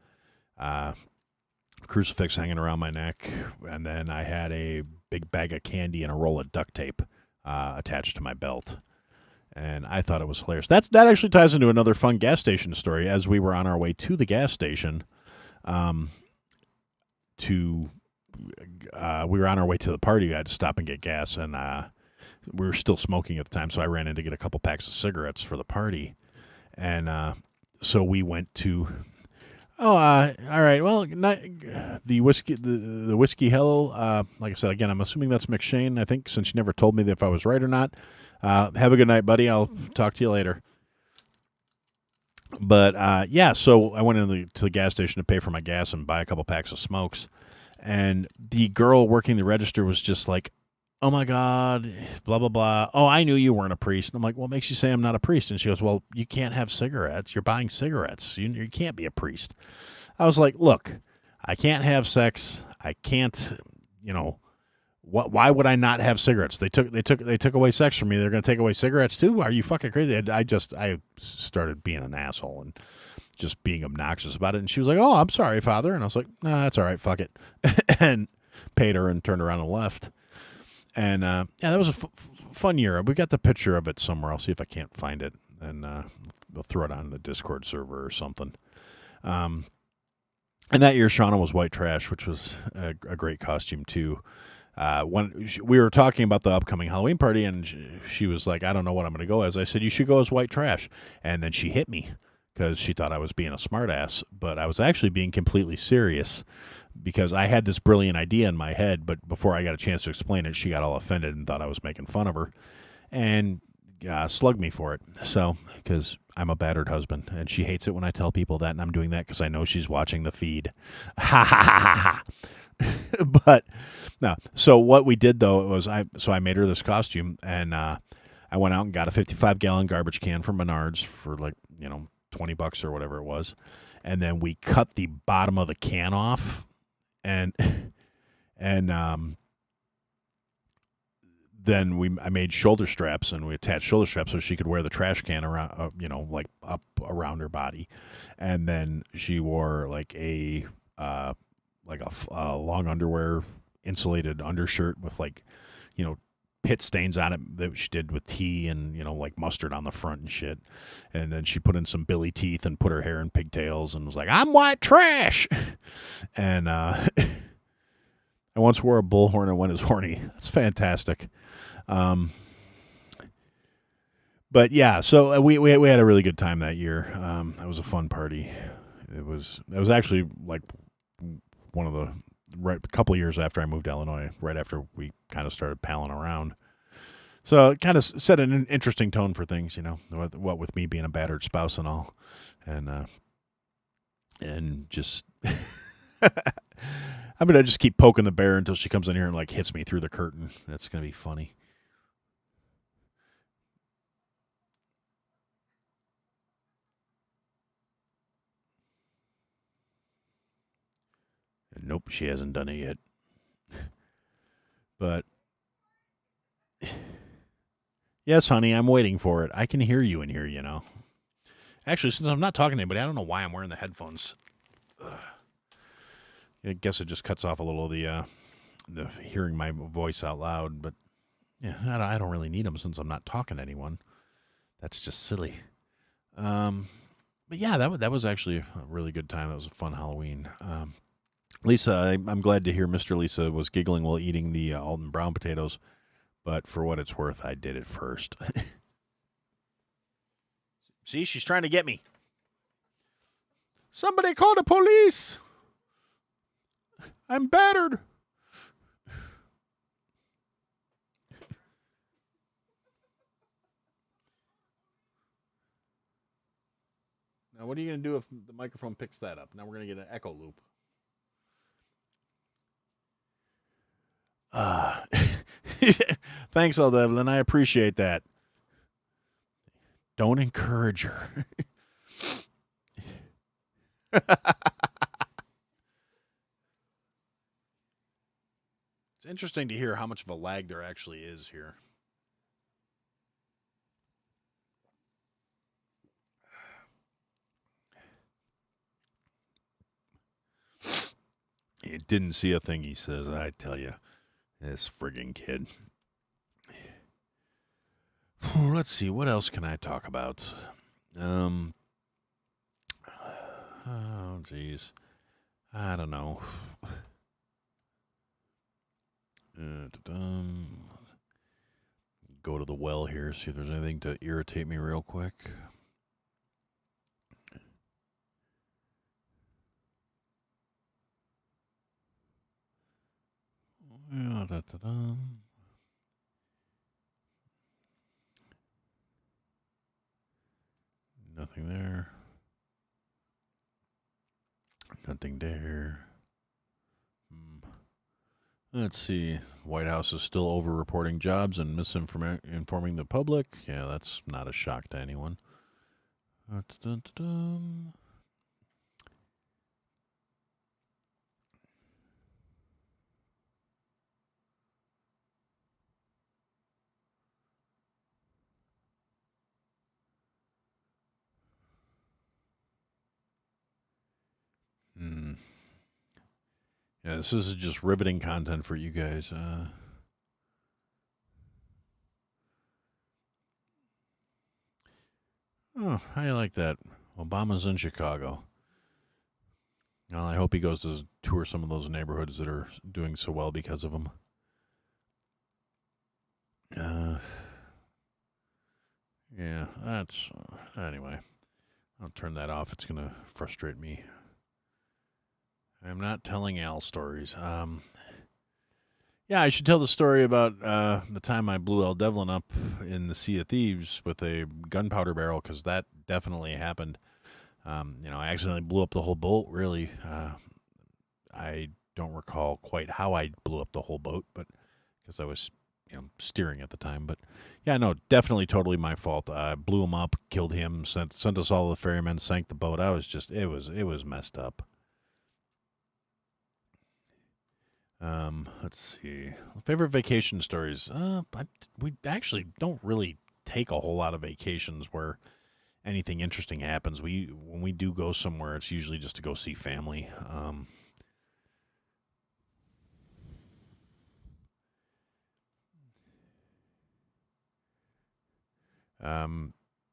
crucifix hanging around my neck, and then I had a big bag of candy and a roll of duct tape attached to my belt. And I thought it was hilarious. That actually ties into another fun gas station story. As we were on our way to the gas station, we were on our way to the party. I had to stop and get gas, and we were still smoking at the time, so I ran in to get a couple packs of cigarettes for the party. And so we went to, all right, well, the whiskey, the Whiskey Hill. Like I said, again, I'm assuming that's McShane. I think since you never told me if I was right or not. Have a good night, buddy. I'll talk to you later. But so I went to the gas station to pay for my gas and buy a couple packs of smokes. And the girl working the register was just like, "Oh my God, blah, blah, blah. Oh, I knew you weren't a priest." And I'm like, "What makes you say I'm not a priest?" And she goes, "Well, you can't have cigarettes. You're buying cigarettes. You can't be a priest." I was like, "Look, I can't have sex. I can't, why would I not have cigarettes? They took away sex from me. They're going to take away cigarettes too? Are you fucking crazy?" I started being an asshole and just being obnoxious about it. And she was like, "Oh, I'm sorry, Father." And I was like, "Nah, that's all right. Fuck it." And paid her and turned around and left. And that was a fun year. We got the picture of it somewhere. I'll see if I can't find it, and we'll throw it on the Discord server or something. And that year, Shauna was white trash, which was a great costume too. When we were talking about the upcoming Halloween party, and she was like, "I don't know what I'm going to go as." I said, "You should go as white trash." And then she hit me because she thought I was being a smartass, but I was actually being completely serious because I had this brilliant idea in my head, but before I got a chance to explain it, she got all offended and thought I was making fun of her and slugged me for it. So, because I'm a battered husband, and she hates it when I tell people that, and I'm doing that because I know she's watching the feed. Ha ha ha ha. But no. So what we did though was I made her this costume, and I went out and got a 55-gallon garbage can from Menards for like $20 or whatever it was, and then we cut the bottom of the can off, and then I made shoulder straps, and we attached shoulder straps so she could wear the trash can around, like up around her body, and then she wore like a long underwear insulated undershirt with like pit stains on it that she did with tea and like mustard on the front and shit. And then she put in some billy teeth and put her hair in pigtails and was like, "I'm white trash." And I once wore a bullhorn and went as horny. That's fantastic. But yeah, so we had a really good time that year. It was a fun party. It was actually like one of the a couple of years after I moved to Illinois, right after we kind of started palling around. So it kind of set an interesting tone for things, what with me being a battered spouse and all, and just I'm gonna just keep poking the bear until she comes in here and like hits me through the curtain. That's gonna be funny. Nope, she hasn't done it yet. But yes, honey, I'm waiting for it. I can hear you in here, you know. Actually, since I'm not talking to anybody, I don't know why I'm wearing the headphones. Ugh. I guess it just cuts off a little of the hearing my voice out loud. But yeah, I don't really need them since I'm not talking to anyone. That's just silly. But yeah, that was actually a really good time. That was a fun Halloween. Lisa, I'm glad to hear Mr. Lisa was giggling while eating the Alton Brown potatoes. But for what it's worth, I did it first. See, she's trying to get me. Somebody call the police. I'm battered. Now, what are you going to do if the microphone picks that up? Now we're going to get an echo loop. Thanks, Evelyn. I appreciate that. Don't encourage her. It's interesting to hear how much of a lag there actually is here. It didn't see a thing, he says. I tell you, this frigging kid. Let's see, what else can I talk about? Oh, jeez. I don't know. Go to the well here, see if there's anything to irritate me real quick. Nothing there. Nothing there. Let's see. White House is still over-reporting jobs and misinforming the public. Yeah, that's not a shock to anyone. Yeah, this is just riveting content for you guys. Oh, how do you like that? Obama's in Chicago. Well, I hope he goes to tour some of those neighborhoods that are doing so well because of him. Yeah, that's anyway. I'll turn that off. It's gonna frustrate me. I'm not telling Al stories. Yeah, I should tell the story about the time I blew El Devlin up in the Sea of Thieves with a gunpowder barrel, because that definitely happened. I accidentally blew up the whole boat. Really, I don't recall quite how I blew up the whole boat, but because I was, steering at the time. But yeah, no, definitely, totally my fault. I blew him up, killed him, sent us all the ferrymen, sank the boat. It was messed up. Let's see. Favorite vacation stories. We actually don't really take a whole lot of vacations where anything interesting happens. When we do go somewhere, it's usually just to go see family.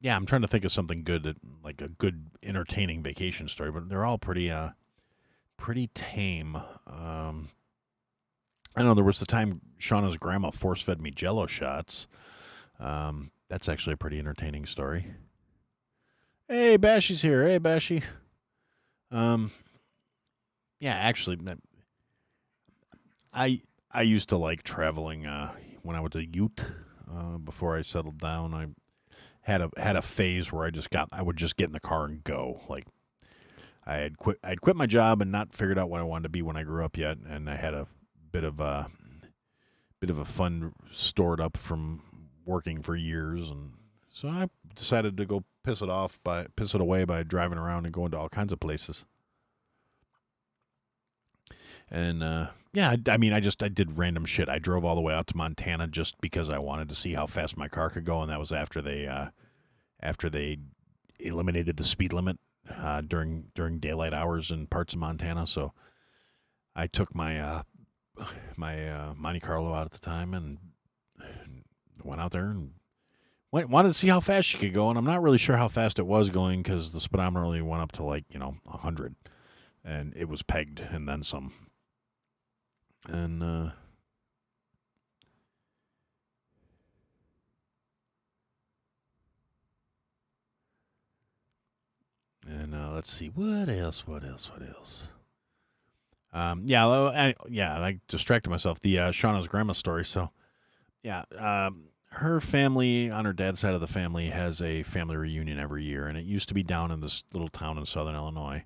Yeah, I'm trying to think of something good like a good entertaining vacation story, but they're all pretty tame. I know there was the time Shauna's grandma force fed me Jello shots. That's actually a pretty entertaining story. Hey, Bashy's here. Hey, Bashy. Yeah, actually, I used to like traveling when I was a youth. Before I settled down, I had a phase where I would just get in the car and go. Like I'd quit my job and not figured out what I wanted to be when I grew up yet, and I had a bit of a fund stored up from working for years, and so I decided to go piss it away by driving around and going to all kinds of places. And yeah, I mean, I did random shit. I drove all the way out to Montana just because I wanted to see how fast my car could go, and that was after they eliminated the speed limit during daylight hours in parts of Montana. So I took my Monte Carlo out at the time and went out there and wanted to see how fast she could go. And I'm not really sure how fast it was going because the speedometer only went up to 100, and it was pegged and then some. And let's see, what else? I distracted myself. The Shauna's grandma story. So, yeah, her family on her dad's side of the family has a family reunion every year, and it used to be down in this little town in southern Illinois.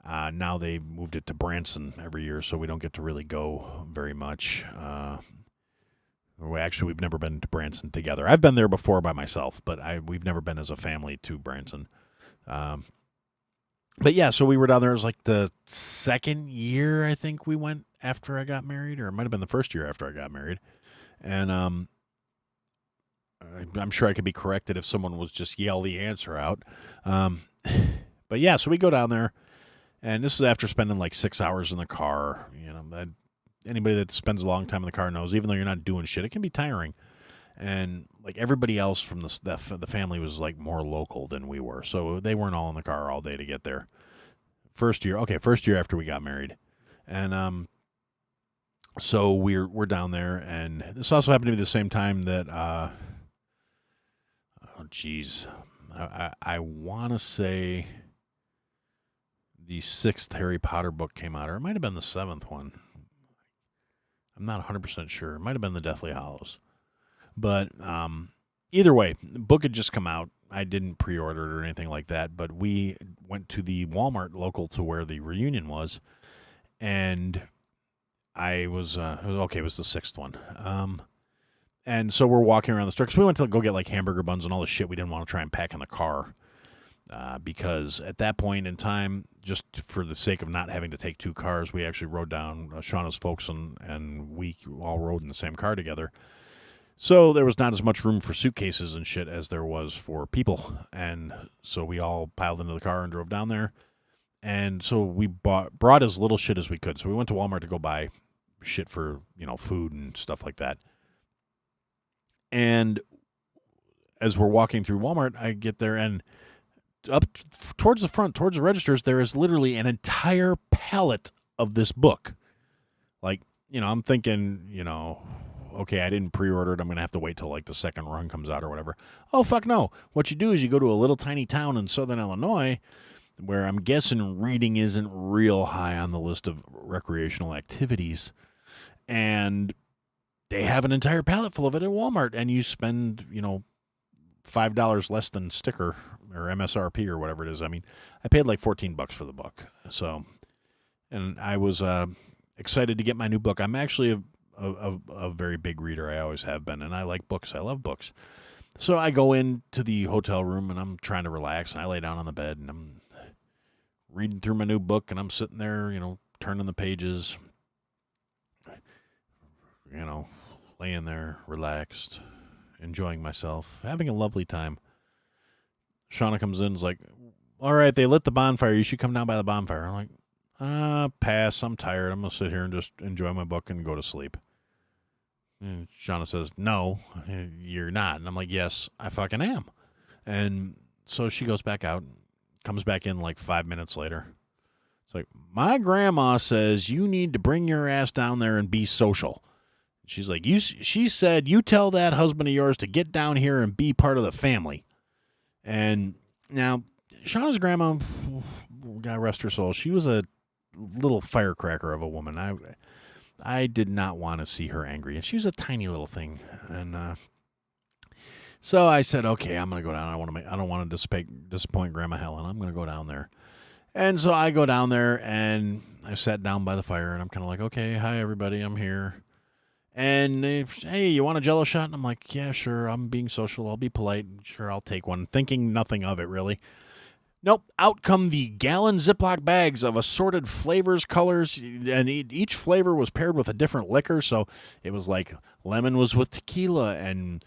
Now they moved it to Branson every year, so we don't get to really go very much. We've never been to Branson together. I've been there before by myself, but we've never been as a family to Branson. But yeah, so we were down there. It was like the second year, I think, we went after I got married, or it might have been the first year after I got married. And I'm sure I could be corrected if someone was just yell the answer out. But yeah, so we go down there, and this is after spending like 6 hours in the car. Anybody that spends a long time in the car knows, even though you're not doing shit, it can be tiring. And like everybody else from the family was like more local than we were, so they weren't all in the car all day to get there. First year after we got married, and so we're down there, and this also happened to be the same time that I want to say the 6th Harry Potter book came out, or it might have been the 7th one. I'm not 100% sure. It might have been the Deathly Hallows. But either way, the book had just come out. I didn't pre-order it or anything like that, but we went to the Walmart local to where the reunion was, and it was the 6th one. And so we're walking around the store because we went to go get like hamburger buns and all the shit we didn't want to try and pack in the car. Because at that point in time, just for the sake of not having to take 2 cars, we actually rode down Shauna's folks, and we all rode in the same car together. So there was not as much room for suitcases and shit as there was for people. And so we all piled into the car and drove down there. And so we brought as little shit as we could. So we went to Walmart to go buy shit for, food and stuff like that. And as we're walking through Walmart, I get there, and up towards the front, towards the registers, there is literally an entire pallet of this book. Like, I'm thinking, okay, I didn't pre-order it. I'm going to have to wait till like the second run comes out or whatever. Oh, fuck no. What you do is you go to a little tiny town in southern Illinois where I'm guessing reading isn't real high on the list of recreational activities. And they have an entire pallet full of it at Walmart, and you spend, $5 less than sticker or MSRP or whatever it is. I mean, I paid like $14 for the book. So, and I was excited to get my new book. I'm actually a very big reader. I always have been, and I like books. I love books. So I go into the hotel room, and I'm trying to relax, and I lay down on the bed, and I'm reading through my new book, and I'm sitting there, turning the pages, laying there, relaxed, enjoying myself, having a lovely time. Shauna comes in and is like, all right, they lit the bonfire. You should come down by the bonfire. I'm like, pass. I'm tired. I'm going to sit here and just enjoy my book and go to sleep. And Shauna says, no, you're not. And I'm like, yes, I fucking am. And so she goes back out, comes back in like 5 minutes later. It's like, my grandma says you need to bring your ass down there and be social. She's like, she said, you tell that husband of yours to get down here and be part of the family. And now, Shauna's grandma, God rest her soul, she was a little firecracker of a woman. I did not want to see her angry. And she was a tiny little thing. And so I said, okay, I'm going to go down. I don't want to disappoint Grandma Helen. I'm going to go down there. And so I go down there and I sat down by the fire and I'm kind of like, okay, hi everybody, I'm here. And they, hey, you want a Jello shot? And I'm like, yeah, sure. I'm being social. I'll be polite. Sure, I'll take one. Thinking nothing of it, really. Nope. Out come the gallon Ziploc bags of assorted flavors, colors, and each flavor was paired with a different liquor. So it was like lemon was with tequila, and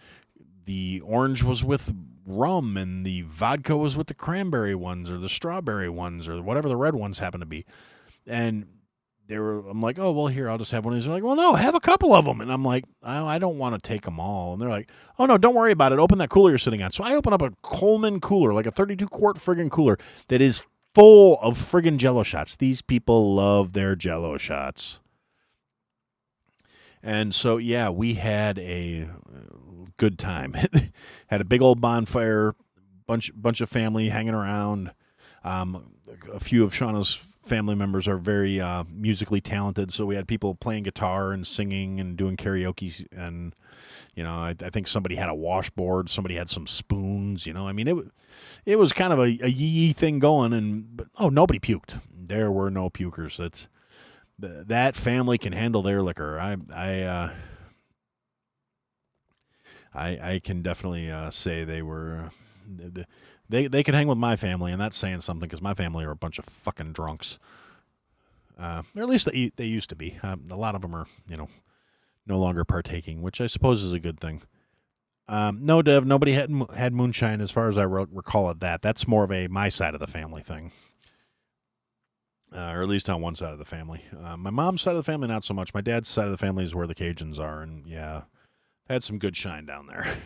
the orange was with rum, and the vodka was with the cranberry ones, or the strawberry ones, or whatever the red ones happen to be. And I'm like, oh, well, here, I'll just have one of these. They're like, well, no, have a couple of them. And I'm like, oh, I don't want to take them all. And they're like, oh, no, don't worry about it. Open that cooler you're sitting on. So I open up a Coleman cooler, like a 32-quart friggin' cooler that is full of friggin' Jello shots. These people love their Jello shots. And so, yeah, we had a good time. Had a big old bonfire, bunch of family hanging around. A few of Shauna's family members are very musically talented, so we had people playing guitar and singing and doing karaoke. And I think somebody had a washboard, somebody had some spoons. I mean, it was kind of a yee thing going. But nobody puked. There were no pukers. That family can handle their liquor. I can definitely say they were. They could hang with my family, and that's saying something because my family are a bunch of fucking drunks. Or at least they used to be. A lot of them are, no longer partaking, which I suppose is a good thing. No, Dev, nobody had moonshine as far as I recall it. That's more of my side of the family thing. Or at least on one side of the family. My mom's side of the family, not so much. My dad's side of the family is where the Cajuns are, and yeah, had some good shine down there.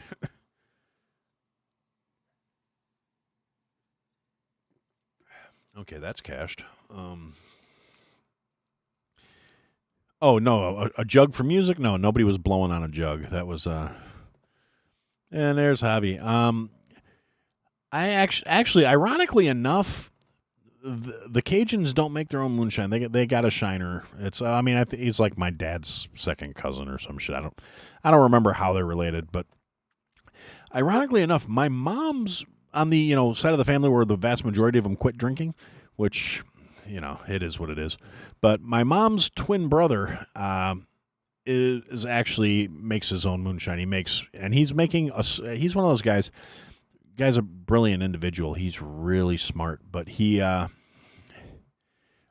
Okay, that's cached. Oh no, a jug for music? No, nobody was blowing on a jug. That was And there's Javi. I actually, ironically enough, the Cajuns don't make their own moonshine. They got a shiner. It's he's like my dad's second cousin or some shit. I don't remember how they're related, but ironically enough, my mom's on the side of the family where the vast majority of them quit drinking, which it is what it is. But my mom's twin brother is actually makes his own moonshine. He's making he's one of those guys. Guy's a brilliant individual. He's really smart, but he. Oh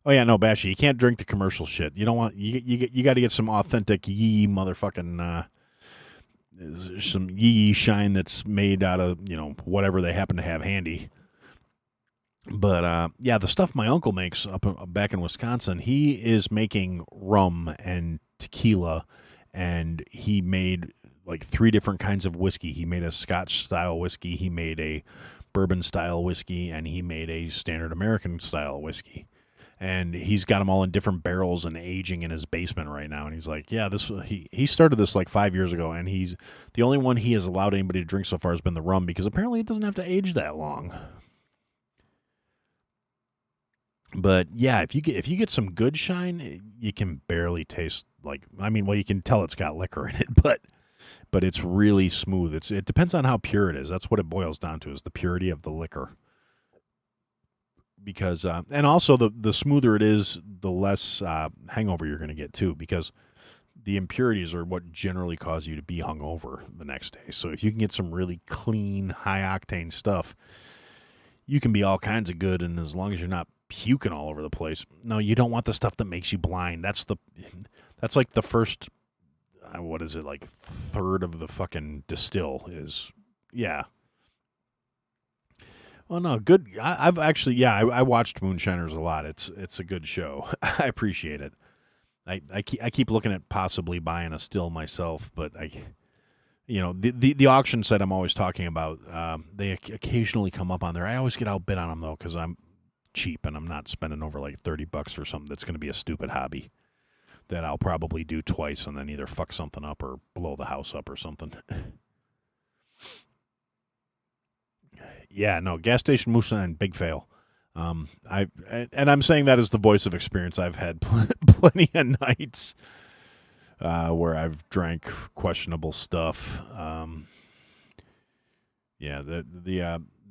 yeah, no, Bashy, you can't drink the commercial shit. You don't want you got to get some authentic yee motherfucking some yee shine that's made out of whatever they happen to have handy. But yeah, the stuff my uncle makes back in Wisconsin, he is making rum and tequila, and he made like 3 different kinds of whiskey. He made a Scotch style whiskey, he made a bourbon style whiskey, and he made a standard American style whiskey. And he's got them all in different barrels and aging in his basement right now. And he's like, yeah, he started this like 5 years ago, and he's the only one he has allowed anybody to drink so far has been the rum, because apparently it doesn't have to age that long. But yeah, if you get some good shine, you can barely taste you can tell it's got liquor in it, but it's really smooth. It depends on how pure it is. That's what it boils down to, is the purity of the liquor. Because and also the smoother it is, the less hangover you're going to get too, because the impurities are what generally cause you to be hungover the next day. So if you can get some really clean, high octane stuff, you can be all kinds of good, and as long as you're not puking all over the place. No, you don't want the stuff that makes you blind. That's like the first what is it, like third of the fucking distill is, yeah. Well, no, good. I've actually, I watched Moonshiners a lot. It's a good show. I appreciate it. I keep looking at possibly buying a still myself, but the auction site I'm always talking about, they occasionally come up on there. I always get outbid on them though, because I'm cheap and I'm not spending over like $30 for something that's going to be a stupid hobby that I'll probably do twice and then either fuck something up or blow the house up or something. Yeah, no, gas station moonshine, big fail. I'm saying that as the voice of experience. I've had plenty of nights where I've drank questionable stuff. Yeah,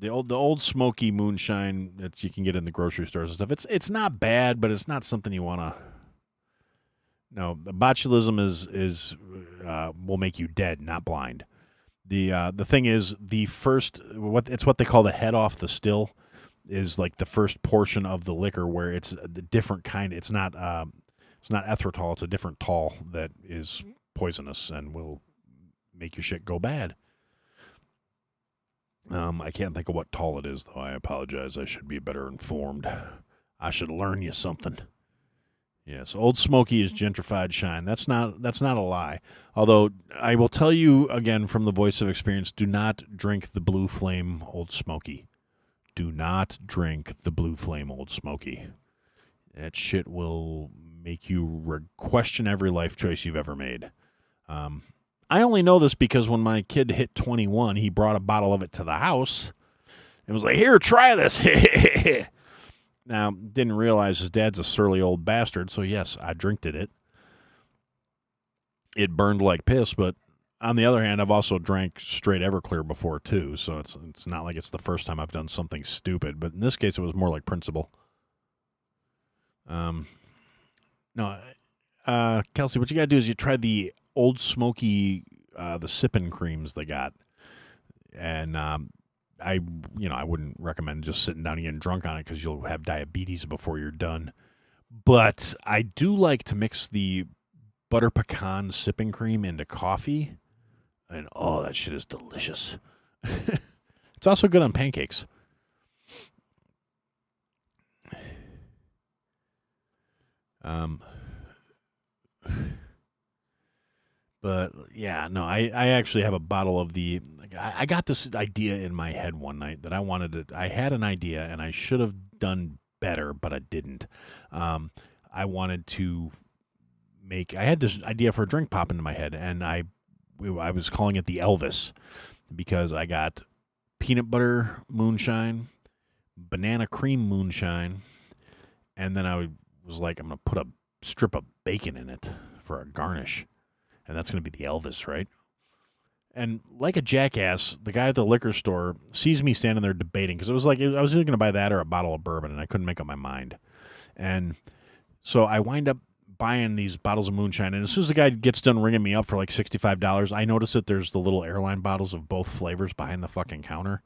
the old smoky moonshine that you can get in the grocery stores and stuff. It's not bad, but it's not something you want to. No, botulism is will make you dead, not blind. The thing is the first what they call the head off the still is like the first portion of the liquor where it's the different kind. It's not erythritol. It's a different tol that is poisonous and will make your shit go bad. I can't think of what tall it is, though. I apologize. I should be better informed. I should learn you something. Yes, Old Smoky is gentrified shine. That's not a lie. Although I will tell you again from the voice of experience: do not drink the Blue Flame Old Smoky. Do not drink the Blue Flame Old Smoky. That shit will make you question every life choice you've ever made. I only know this because when my kid hit 21, he brought a bottle of it to the house and was like, "Here, try this." Now, didn't realize his dad's a surly old bastard, so yes, I drinked it. It burned like piss, but on the other hand, I've also drank straight Everclear before too, so it's not like it's the first time I've done something stupid. But in this case, it was more like principle. No, Kelsey, what you got to do is you try the Old Smoky, the sipping creams they got, and I wouldn't recommend just sitting down and getting drunk on it because you'll have diabetes before you're done. But I do like to mix the butter pecan sipping cream into coffee, and oh, that shit is delicious. It's also good on pancakes. But yeah, no, I actually have a bottle of the. I got this idea in my head one night that I wanted to. I had an idea and I should have done better, but I didn't. I wanted to make. I had this idea for a drink pop into my head, and I was calling it the Elvis because I got peanut butter moonshine, banana cream moonshine, and then I was like, I'm gonna put a strip of bacon in it for a garnish. And that's going to be the Elvis, right? And like a jackass, the guy at the liquor store sees me standing there debating because it was like I was either going to buy that or a bottle of bourbon, and I couldn't make up my mind. And so I wind up buying these bottles of moonshine, and as soon as the guy gets done ringing me up for like $65, I notice that there's the little airline bottles of both flavors behind the fucking counter,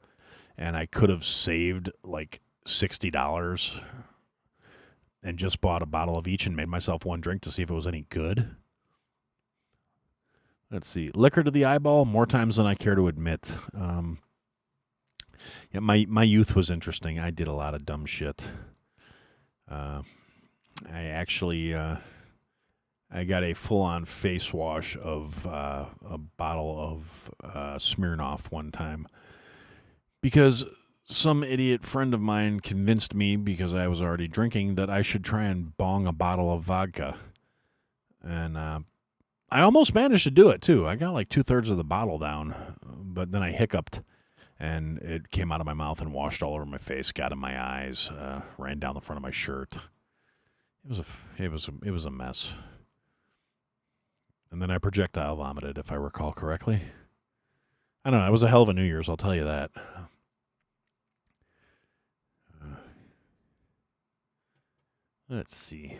and I could have saved like $60 and just bought a bottle of each and made myself one drink to see if it was any good. Let's see. Liquor to the eyeball, more times than I care to admit. Yeah, my youth was interesting. I did a lot of dumb shit. I actually I got a full-on face wash of a bottle of Smirnoff one time because some idiot friend of mine convinced me, because I was already drinking, that I should try and bong a bottle of vodka. And I almost managed to do it, too. I got like 2/3 of the bottle down, but then I hiccuped, and it came out of my mouth and washed all over my face, got in my eyes, ran down the front of my shirt. It was a mess. And then I projectile vomited, if I recall correctly. I don't know. It was a hell of a New Year's, I'll tell you that. Let's see.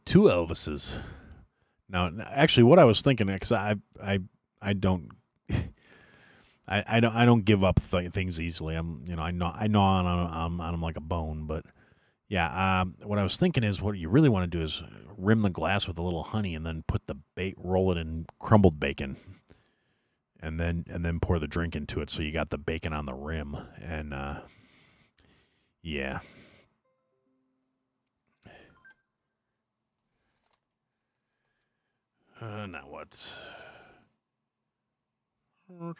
Two Elvises. Now, actually, what I was thinking, because I don't, I don't give up things easily. I gnaw on them like a bone. But yeah, what I was thinking is, what you really want to do is rim the glass with a little honey, and then put roll it in crumbled bacon, and then pour the drink into it, so you got the bacon on the rim, and yeah. Now what? What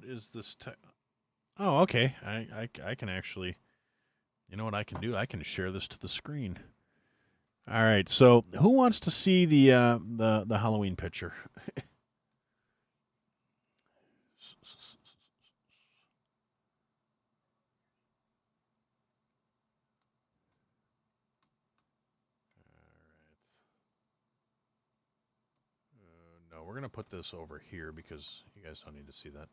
is this? Oh, okay. I can actually. You know what I can do? I can share this to the screen. All right. So, who wants to see the Halloween picture? going to put this over here because you guys don't need to see that.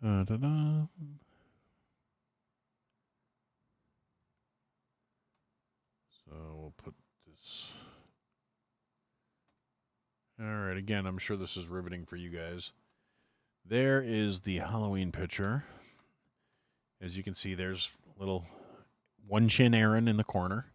Da-da. So we'll put this. All right, again, I'm sure this is riveting for you guys. There is the Halloween picture. As you can see, there's little one chin Aaron in the corner.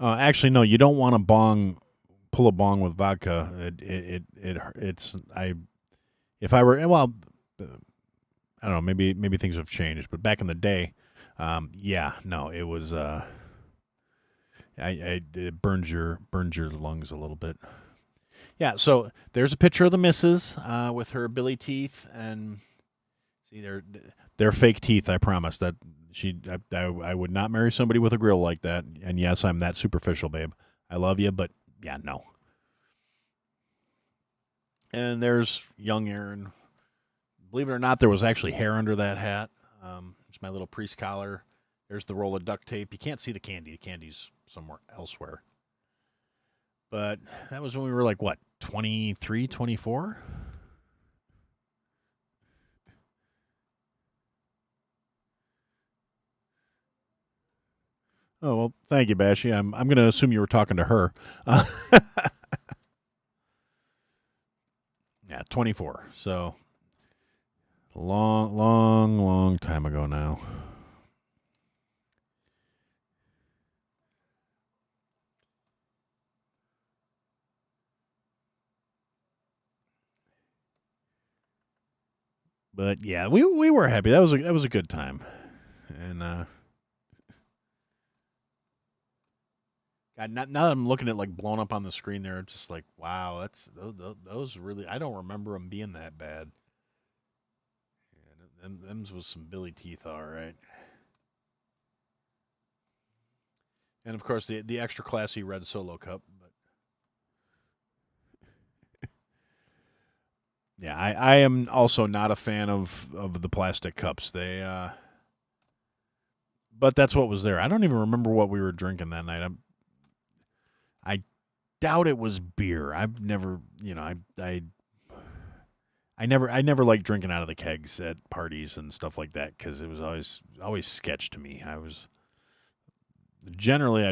Actually, no, you don't want to pull a bong with vodka. It's if I were, well, I don't know, maybe things have changed, but back in the day, yeah, no, it was it burns your lungs a little bit. Yeah, so there's a picture of the missus with her Billy teeth, and see, they're fake teeth. I promise that I would not marry somebody with a grill like that. And yes, I'm that superficial, babe. I love you, but yeah, no. And there's young Aaron. Believe it or not, there was actually hair under that hat. It's my little priest collar. There's the roll of duct tape. You can't see the candy. The candy's somewhere elsewhere. But that was when we were like, what, 23, 24? Oh, well, thank you, Bashy. I'm going to assume you were talking to her. Yeah, 24. So long time ago now. But yeah, we were happy. That was a good time. And God, now that I'm looking at like blown up on the screen there, it's just like, wow, that's those really. I don't remember them being that bad. Yeah, them's was some Billy teeth, all right. And of course the extra classy red Solo cup. But yeah, I am also not a fan of the plastic cups. But that's what was there. I don't even remember what we were drinking that night. I doubt it was beer. I've never, I never liked drinking out of the kegs at parties and stuff like that because it was always sketch to me. I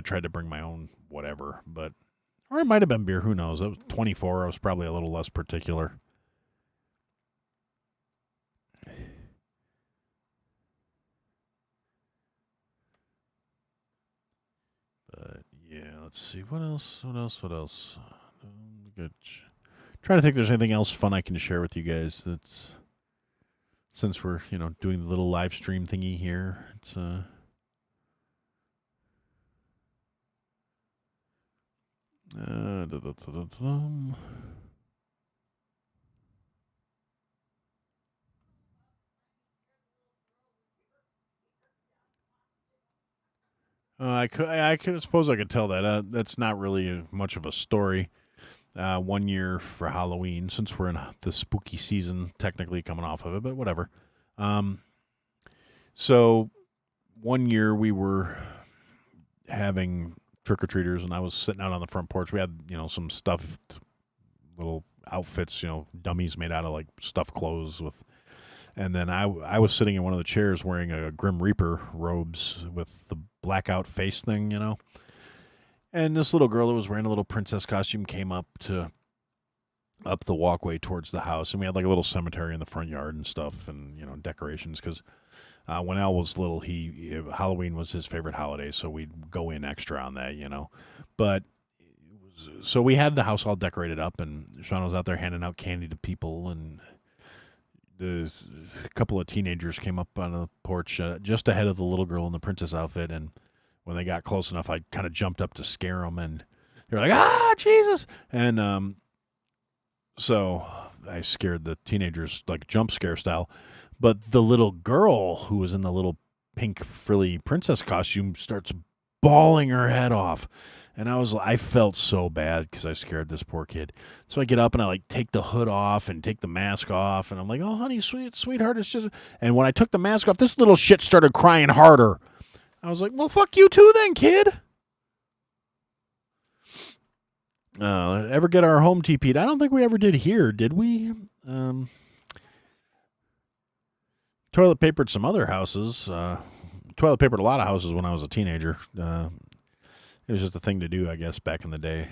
tried to bring my own whatever, or it might have been beer. Who knows? I was 24. I was probably a little less particular. But yeah, let's see what else. Good. Trying to think if there's anything else fun I can share with you guys. That's since we're doing the little live stream thingy here. It's I suppose I could tell that. That's not really much of a story. One year for Halloween, since we're in the spooky season, technically coming off of it, but whatever. So one year we were having trick or treaters, and I was sitting out on the front porch. We had some stuffed little outfits, dummies made out of like stuffed clothes with. And then I was sitting in one of the chairs wearing a Grim Reaper robes with the blackout face thing, And this little girl that was wearing a little princess costume came up the walkway towards the house, and we had like a little cemetery in the front yard and stuff, and decorations. Because when Al was little, Halloween was his favorite holiday, so we'd go in extra on that, But so we had the house all decorated up, and Sean was out there handing out candy to people, and a couple of teenagers came up on the porch just ahead of the little girl in the princess outfit, and when they got close enough, I kind of jumped up to scare them, and they were like, "Ah, Jesus!" And so I scared the teenagers like jump scare style, but the little girl who was in the little pink frilly princess costume starts bawling her head off. And I felt so bad because I scared this poor kid. So I get up and I like take the hood off and take the mask off. And I'm like, oh, honey, sweetheart, it's just. And when I took the mask off, this little shit started crying harder. I was like, well, fuck you too then, kid. Ever get our home TP'd? I don't think we ever did here, did we? Toilet papered some other houses. Toilet papered a lot of houses when I was a teenager. It was just a thing to do, I guess, back in the day.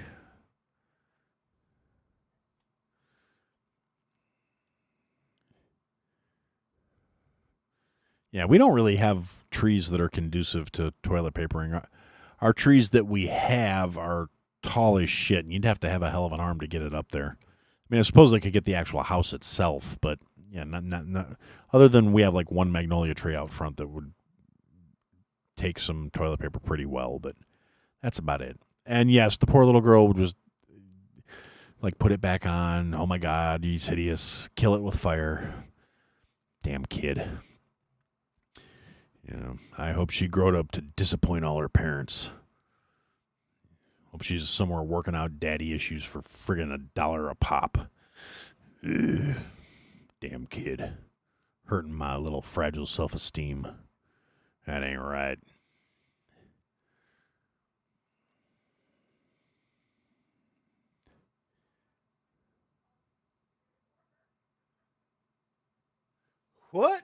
Yeah, we don't really have trees that are conducive to toilet papering. Our trees that we have are tall as shit, and you'd have to have a hell of an arm to get it up there. I mean, I suppose they could get the actual house itself, but yeah, not. Other than we have like one magnolia tree out front that would take some toilet paper pretty well, but that's about it. And yes, the poor little girl would just like put it back on. Oh my God, he's hideous. Kill it with fire. Damn kid. You know, I hope she growed up to disappoint all her parents. Hope she's somewhere working out daddy issues for friggin' $1 a pop. Ugh. Damn kid. Hurting my little fragile self-esteem. That ain't right. What?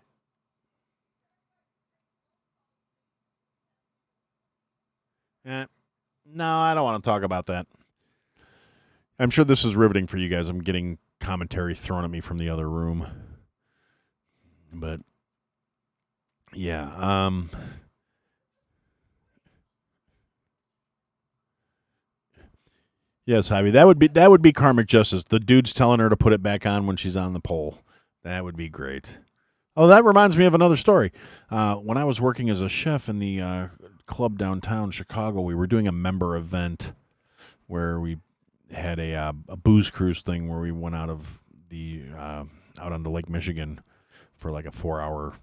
No, I don't want to talk about that. I'm sure this is riveting for you guys. I'm getting commentary thrown at me from the other room. But yeah, yes, Javi, that would be karmic justice. The dude's telling her to put it back on when she's on the pole. That would be great. Oh, that reminds me of another story. When I was working as a chef in the club downtown Chicago, we were doing a member event where we had a booze cruise thing where we went out onto Lake Michigan for like a 4-hour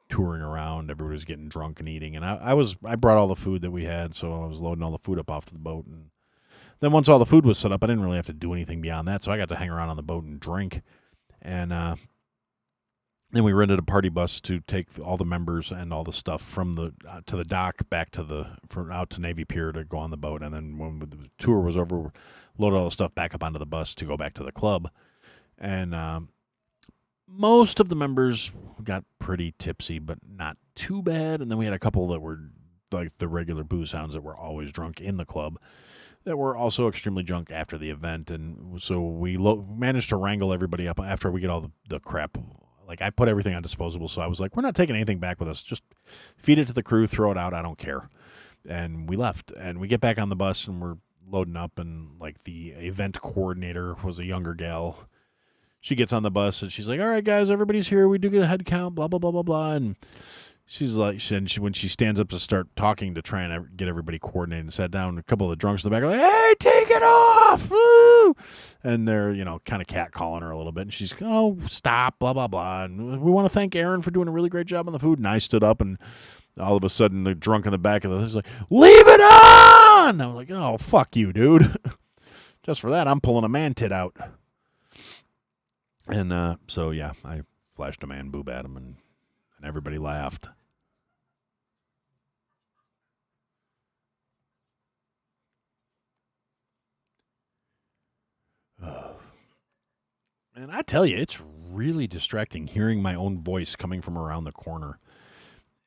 touring around. Everybody was getting drunk and eating, and I brought all the food that we had, so I was loading all the food up off to the boat. And then once all the food was set up, I didn't really have to do anything beyond that, so I got to hang around on the boat and drink. And then we rented a party bus to take all the members and all the stuff from the to the dock back to out to Navy Pier to go on the boat. And then when the tour was over, we loaded all the stuff back up onto the bus to go back to the club. And most of the members got pretty tipsy, but not too bad. And then we had a couple that were like the regular booze hounds that were always drunk in the club that were also extremely drunk after the event. And so we managed to wrangle everybody up after we get all the crap. Like, I put everything on disposable, so I was like, we're not taking anything back with us. Just feed it to the crew, throw it out, I don't care. And we left. And we get back on the bus, and we're loading up, and, like, the event coordinator was a younger gal. She gets on the bus, and she's like, all right, guys, everybody's here. We do get a head count, blah, blah, blah, blah, blah. And she's like, when she stands up to start talking to try and get everybody coordinated and sat down, a couple of the drunks in the back are like, hey, take it off! Woo! And they're, kind of catcalling her a little bit. And she's, oh, stop, blah, blah, blah. And we want to thank Aaron for doing a really great job on the food. And I stood up, and all of a sudden, the drunk in the back of the is like, leave it on! I was like, oh, fuck you, dude. Just for that, I'm pulling a man tit out. And so, yeah, I flashed a man boob at him, and everybody laughed. And I tell you, it's really distracting hearing my own voice coming from around the corner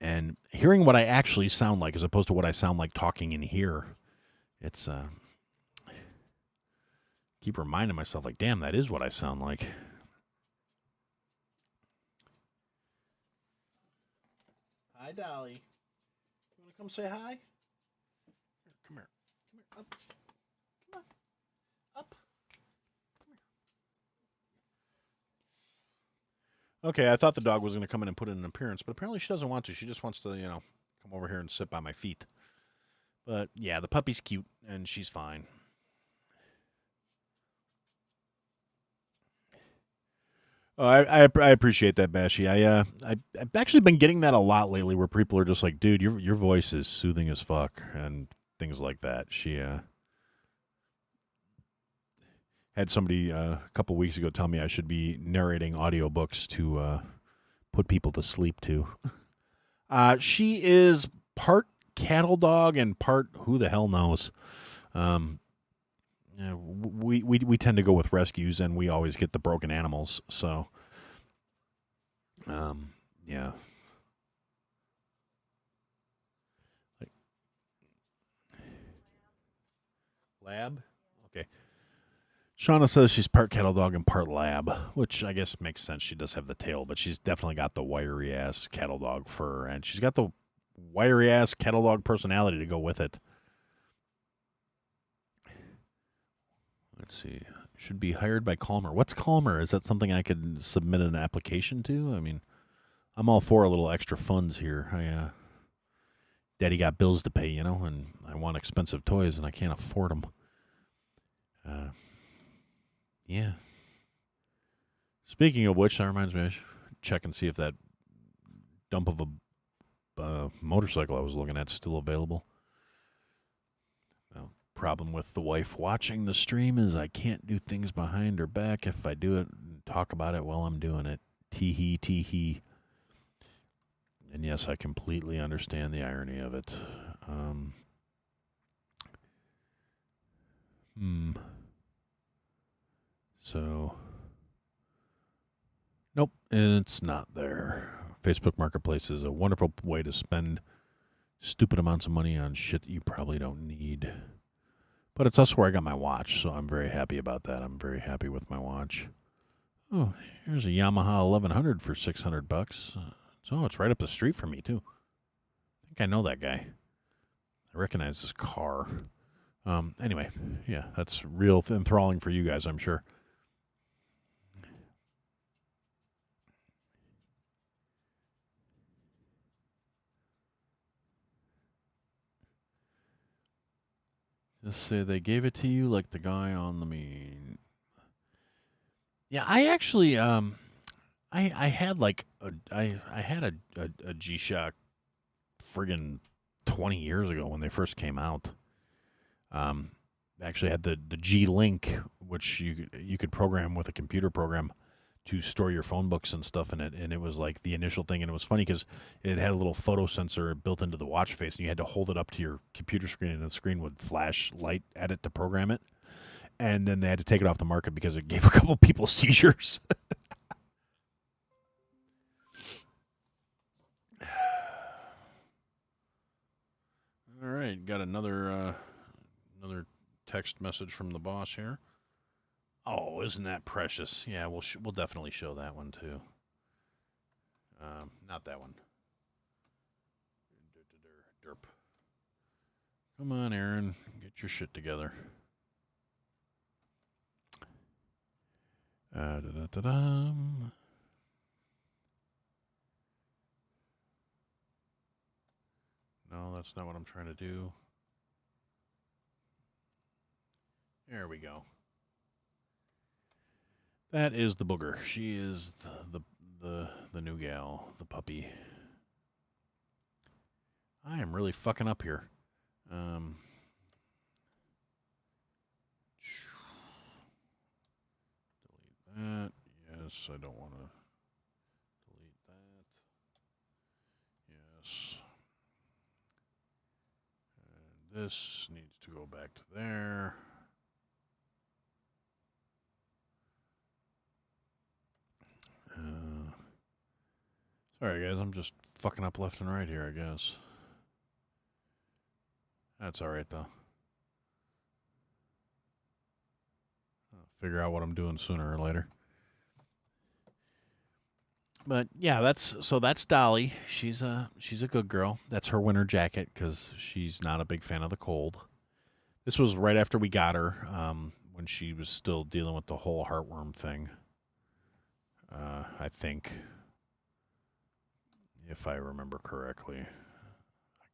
and hearing what I actually sound like as opposed to what I sound like talking in here. It's keep reminding myself, like, damn, that is what I sound like. Hi, Dolly. You want to come say hi? Come here. Up. Come on. Up. Okay, I thought the dog was going to come in and put in an appearance, but apparently she doesn't want to. She just wants to, come over here and sit by my feet. But yeah, the puppy's cute, and she's fine. Oh, I appreciate that, Bashy. I've actually been getting that a lot lately, where people are just like, "Dude, your voice is soothing as fuck," and things like that. She had somebody a couple weeks ago tell me I should be narrating audiobooks to put people to sleep to. She is part cattle dog and part who the hell knows. Um, yeah, we tend to go with rescues, and we always get the broken animals. So, um, yeah. Like, lab. Okay. Shauna says she's part cattle dog and part lab, which I guess makes sense. She does have the tail, but she's definitely got the wiry ass cattle dog fur, and she's got the wiry ass cattle dog personality to go with it. Let's see. Should be hired by Calmer. What's Calmer? Is that something I could submit an application to? I mean, I'm all for a little extra funds here. Daddy got bills to pay, and I want expensive toys and I can't afford them. Uh, yeah. Speaking of which, that reminds me, I should check and see if that dump of a motorcycle I was looking at is still available. Well, problem with the wife watching the stream is I can't do things behind her back if I do it and talk about it while I'm doing it. Tee hee, tee hee. And yes, I completely understand the irony of it. Hmm. So, nope, it's not there. Facebook Marketplace is a wonderful way to spend stupid amounts of money on shit that you probably don't need. But it's also where I got my watch, so I'm very happy about that. I'm very happy with my watch. Oh, here's a Yamaha 1100 for $600. So it's right up the street from me too. I think I know that guy. I recognize this car. Anyway, yeah, that's real enthralling for you guys, I'm sure. Just say they gave it to you like the guy on the mean. Yeah, I actually I had like I had a G Shock friggin' 20 years ago when they first came out. Um, actually had the G Link, which you could program with a computer program to store your phone books and stuff in it, and it was like the initial thing, and it was funny because it had a little photo sensor built into the watch face, and you had to hold it up to your computer screen, and the screen would flash light at it to program it. And then they had to take it off the market because it gave a couple people seizures. All right, got another text message from the boss here. Oh, isn't that precious? Yeah, we'll definitely show that one too. Not that one. Derp. Come on, Aaron, get your shit together. Da-da-da-da. No, that's not what I'm trying to do. There we go. That is the booger. She is the new gal, the puppy. I am really fucking up here. Delete that. Yes, I don't want to delete that. Yes. And this needs to go back to there. Sorry, guys. I'm just fucking up left and right here, I guess. That's all right, though. I'll figure out what I'm doing sooner or later. But yeah, that's Dolly. She's a good girl. That's her winter jacket because she's not a big fan of the cold. This was right after we got her, when she was still dealing with the whole heartworm thing. I think, if I remember correctly,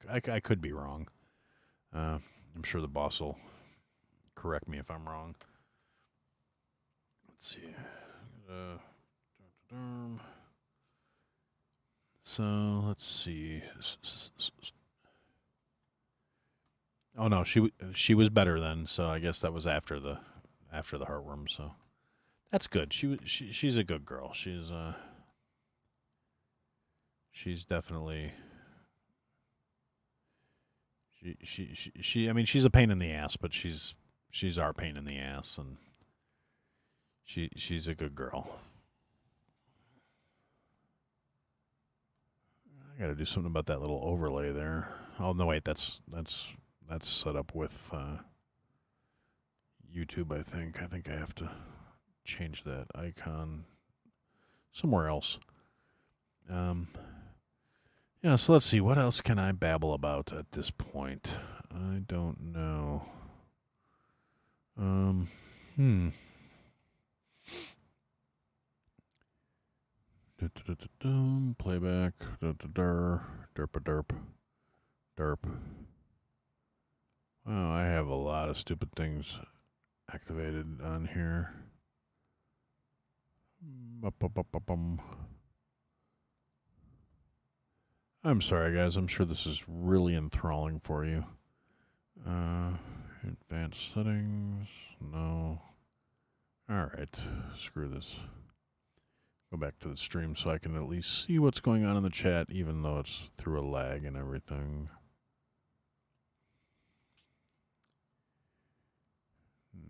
I could be wrong. I'm sure the boss will correct me if I'm wrong. Let's see. So let's see. Oh no, she was better then. So I guess that was after the heartworm. So that's good. She's a good girl. She's definitely she. I mean, she's a pain in the ass, but she's our pain in the ass, and she's a good girl. I got to do something about that little overlay there. Oh no, wait, that's set up with YouTube. I think I have to change that icon somewhere else. Yeah, so let's see. What else can I babble about at this point? I don't know. Playback. Derp. Wow, I have a lot of stupid things activated on here. I'm sorry, guys. I'm sure this is really enthralling for you. Advanced settings. No. All right. Screw this. Go back to the stream so I can at least see what's going on in the chat, even though it's through a lag and everything.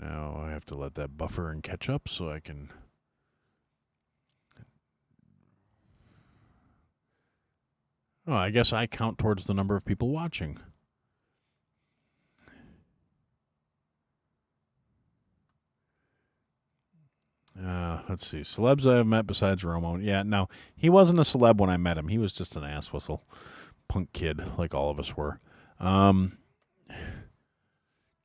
Now I have to let that buffer and catch up so I can... Oh, I guess I count towards the number of people watching. Let's see. Celebs I have met besides Romo. Yeah, no, he wasn't a celeb when I met him. He was just an ass whistle punk kid, like all of us were.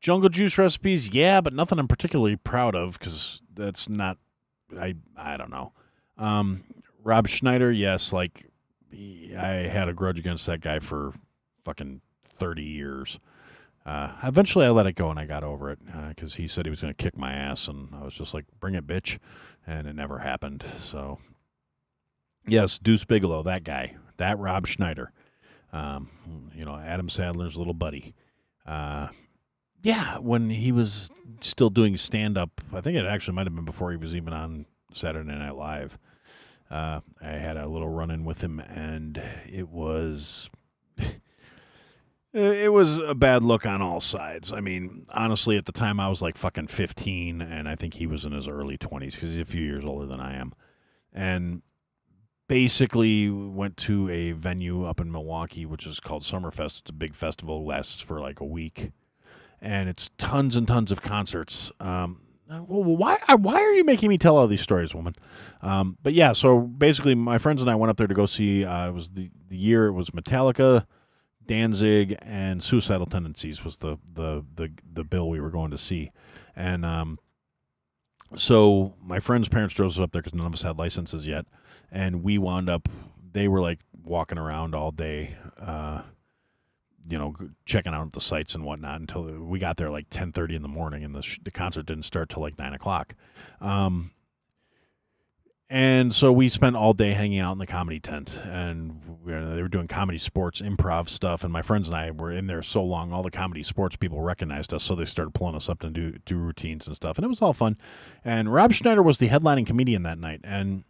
Jungle Juice recipes, yeah, but nothing I'm particularly proud of because that's not. I don't know. Rob Schneider, yes, like I had a grudge against that guy for fucking 30 years. Eventually I let it go and I got over it because he said he was going to kick my ass and I was just like, bring it, bitch. And it never happened. So, yes, Deuce Bigelow, that guy, that Rob Schneider, Adam Sandler's little buddy. Yeah, when he was still doing stand-up, I think it actually might have been before he was even on Saturday Night Live. I had a little run-in with him and it was... It was a bad look on all sides. I mean, honestly, at the time I was like fucking 15, and I think he was in his early 20s because he's a few years older than I am. And basically went to a venue up in Milwaukee, which is called Summerfest. It's a big festival, lasts for like a week. And it's tons and tons of concerts. Why are you making me tell all these stories, woman? But yeah, so basically my friends and I went up there to go see, it was the year it was Metallica, Danzig, and Suicidal Tendencies was the bill we were going to see. And so my friend's parents drove us up there because none of us had licenses yet. And we wound up, they were like walking around all day, checking out the sights and whatnot until we got there like 10:30 in the morning, and the concert didn't start till like 9 o'clock. And so we spent all day hanging out in the comedy tent, and they were doing comedy, sports, improv stuff. And my friends and I were in there so long, all the comedy, sports people recognized us, so they started pulling us up to do routines and stuff. And it was all fun. And Rob Schneider was the headlining comedian that night. And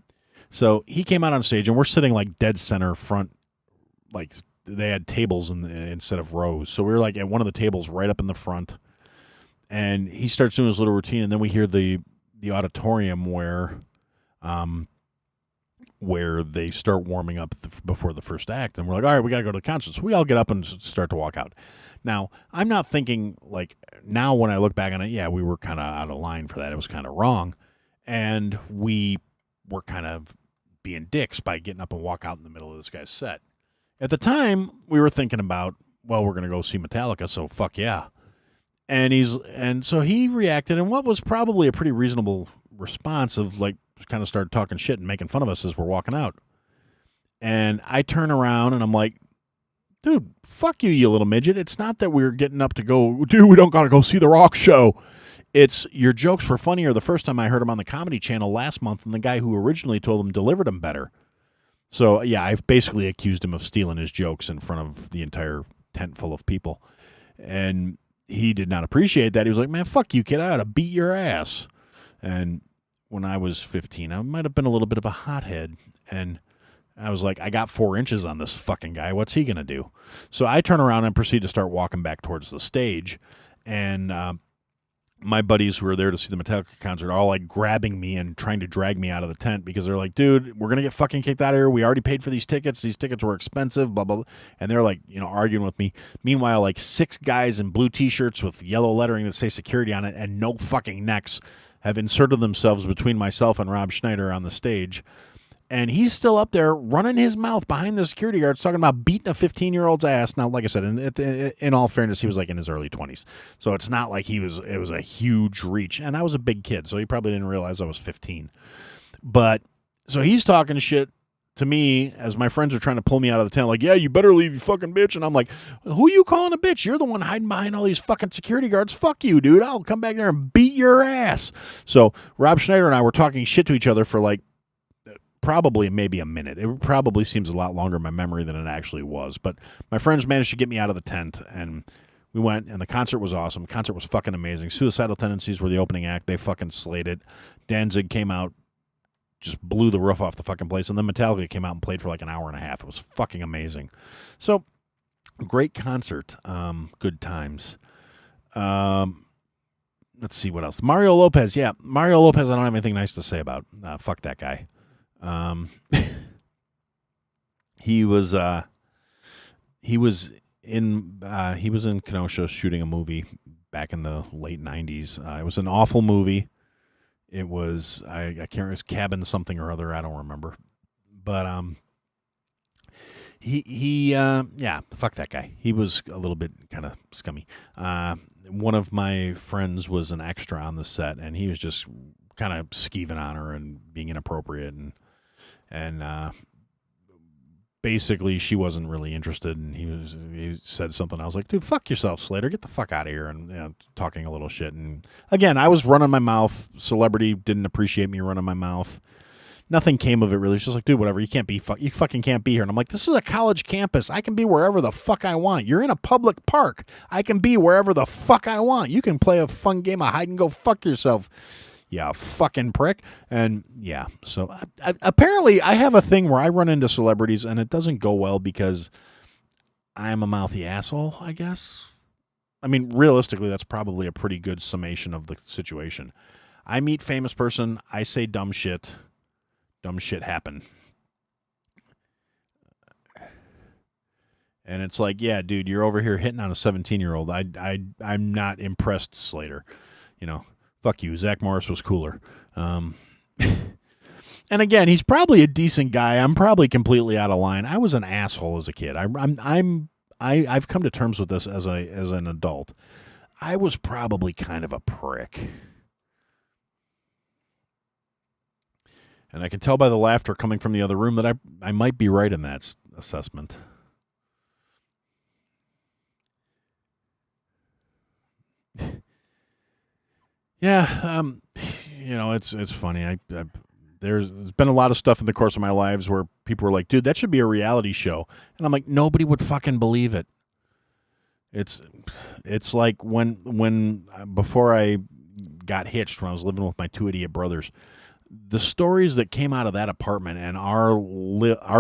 so he came out on stage, and we're sitting like dead center front, like they had tables instead of rows. So we were like at one of the tables right up in the front. And he starts doing his little routine, and then we hear the auditorium where they start warming up before the first act. And we're like, all right, we got to go to the concert. So we all get up and start to walk out. Now, I'm not thinking, like, now when I look back on it, yeah, we were kind of out of line for that. It was kind of wrong. And we were kind of being dicks by getting up and walk out in the middle of this guy's set. At the time, we were thinking about, well, we're going to go see Metallica, so fuck yeah. And so he reacted in what was probably a pretty reasonable response of, like, kind of started talking shit and making fun of us as we're walking out. And I turn around and I'm like, dude, fuck you, you little midget. It's not that we're getting up to go, dude, we don't got to go see the rock show. It's your jokes were funnier the first time I heard them on the Comedy Channel last month, and the guy who originally told them delivered them better. So, yeah, I've basically accused him of stealing his jokes in front of the entire tent full of people. And he did not appreciate that. He was like, man, fuck you, kid. I ought to beat your ass. And when I was 15, I might have been a little bit of a hothead. And I was like, I got 4 inches on this fucking guy. What's he going to do? So I turn around and proceed to start walking back towards the stage. And my buddies who were there to see the Metallica concert are all like grabbing me and trying to drag me out of the tent because they're like, dude, we're going to get fucking kicked out of here. We already paid for these tickets. These tickets were expensive, blah, blah, blah. And they're like, arguing with me. Meanwhile, like 6 guys in blue T-shirts with yellow lettering that say security on it and no fucking necks have inserted themselves between myself and Rob Schneider on the stage. And he's still up there running his mouth behind the security guards talking about beating a 15-year-old's ass. Now, like I said, in all fairness, he was like in his early 20s. So it's not like it was a huge reach. And I was a big kid, so he probably didn't realize I was 15. But so he's talking shit to me as my friends are trying to pull me out of the tent. Like, yeah, you better leave, you fucking bitch. And I'm like, who you calling a bitch? You're the one hiding behind all these fucking security guards. Fuck you, dude. I'll come back there and beat your ass. So Rob Schneider and I were talking shit to each other for like, probably maybe a minute. It probably seems a lot longer in my memory than it actually was. But my friends managed to get me out of the tent, and we went, and the concert was awesome. The concert was fucking amazing. Suicidal Tendencies were the opening act. They fucking slayed it. Danzig came out, just blew the roof off the fucking place, and then Metallica came out and played for like an hour and a half. It was fucking amazing. So, great concert. Good times. Let's see what else. Mario Lopez. Yeah, Mario Lopez I don't have anything nice to say about. Fuck that guy. He was in Kenosha shooting a movie back in the late 90s. It was an awful movie. It was I can't remember, it was Cabin something or other, I don't remember. But yeah, fuck that guy. He was a little bit kind of scummy. One of my friends was an extra on the set, and he was just kind of skeeving on her and being inappropriate, and basically she wasn't really interested, and he said something. I was like, dude, fuck yourself, Slater, get the fuck out of here, and talking a little shit. And again, I was running my mouth. Celebrity didn't appreciate me running my mouth. Nothing came of it really. It's just like, dude, whatever. You fucking can't be here. And I'm like, this is a college campus. I can be wherever the fuck I want. You're in a public park. I can be wherever the fuck I want. You can play a fun game of hide and go fuck yourself. Yeah, fucking prick. And yeah, so apparently I have a thing where I run into celebrities and it doesn't go well because I'm a mouthy asshole, I guess. I mean, realistically, that's probably a pretty good summation of the situation. I meet famous person, I say dumb shit happen. And it's like, yeah, dude, you're over here hitting on a 17-year-old. I'm not impressed, Slater. Fuck you. Zach Morris was cooler. And again, he's probably a decent guy. I'm probably completely out of line. I was an asshole as a kid. I've come to terms with this as an adult. I was probably kind of a prick. And I can tell by the laughter coming from the other room that I might be right in that assessment. Yeah, it's funny. There's been a lot of stuff in the course of my lives where people were like, dude, that should be a reality show. And I'm like, nobody would fucking believe it. It's like when before I got hitched, when I was living with my 2 idiot brothers, the stories that came out of that apartment and our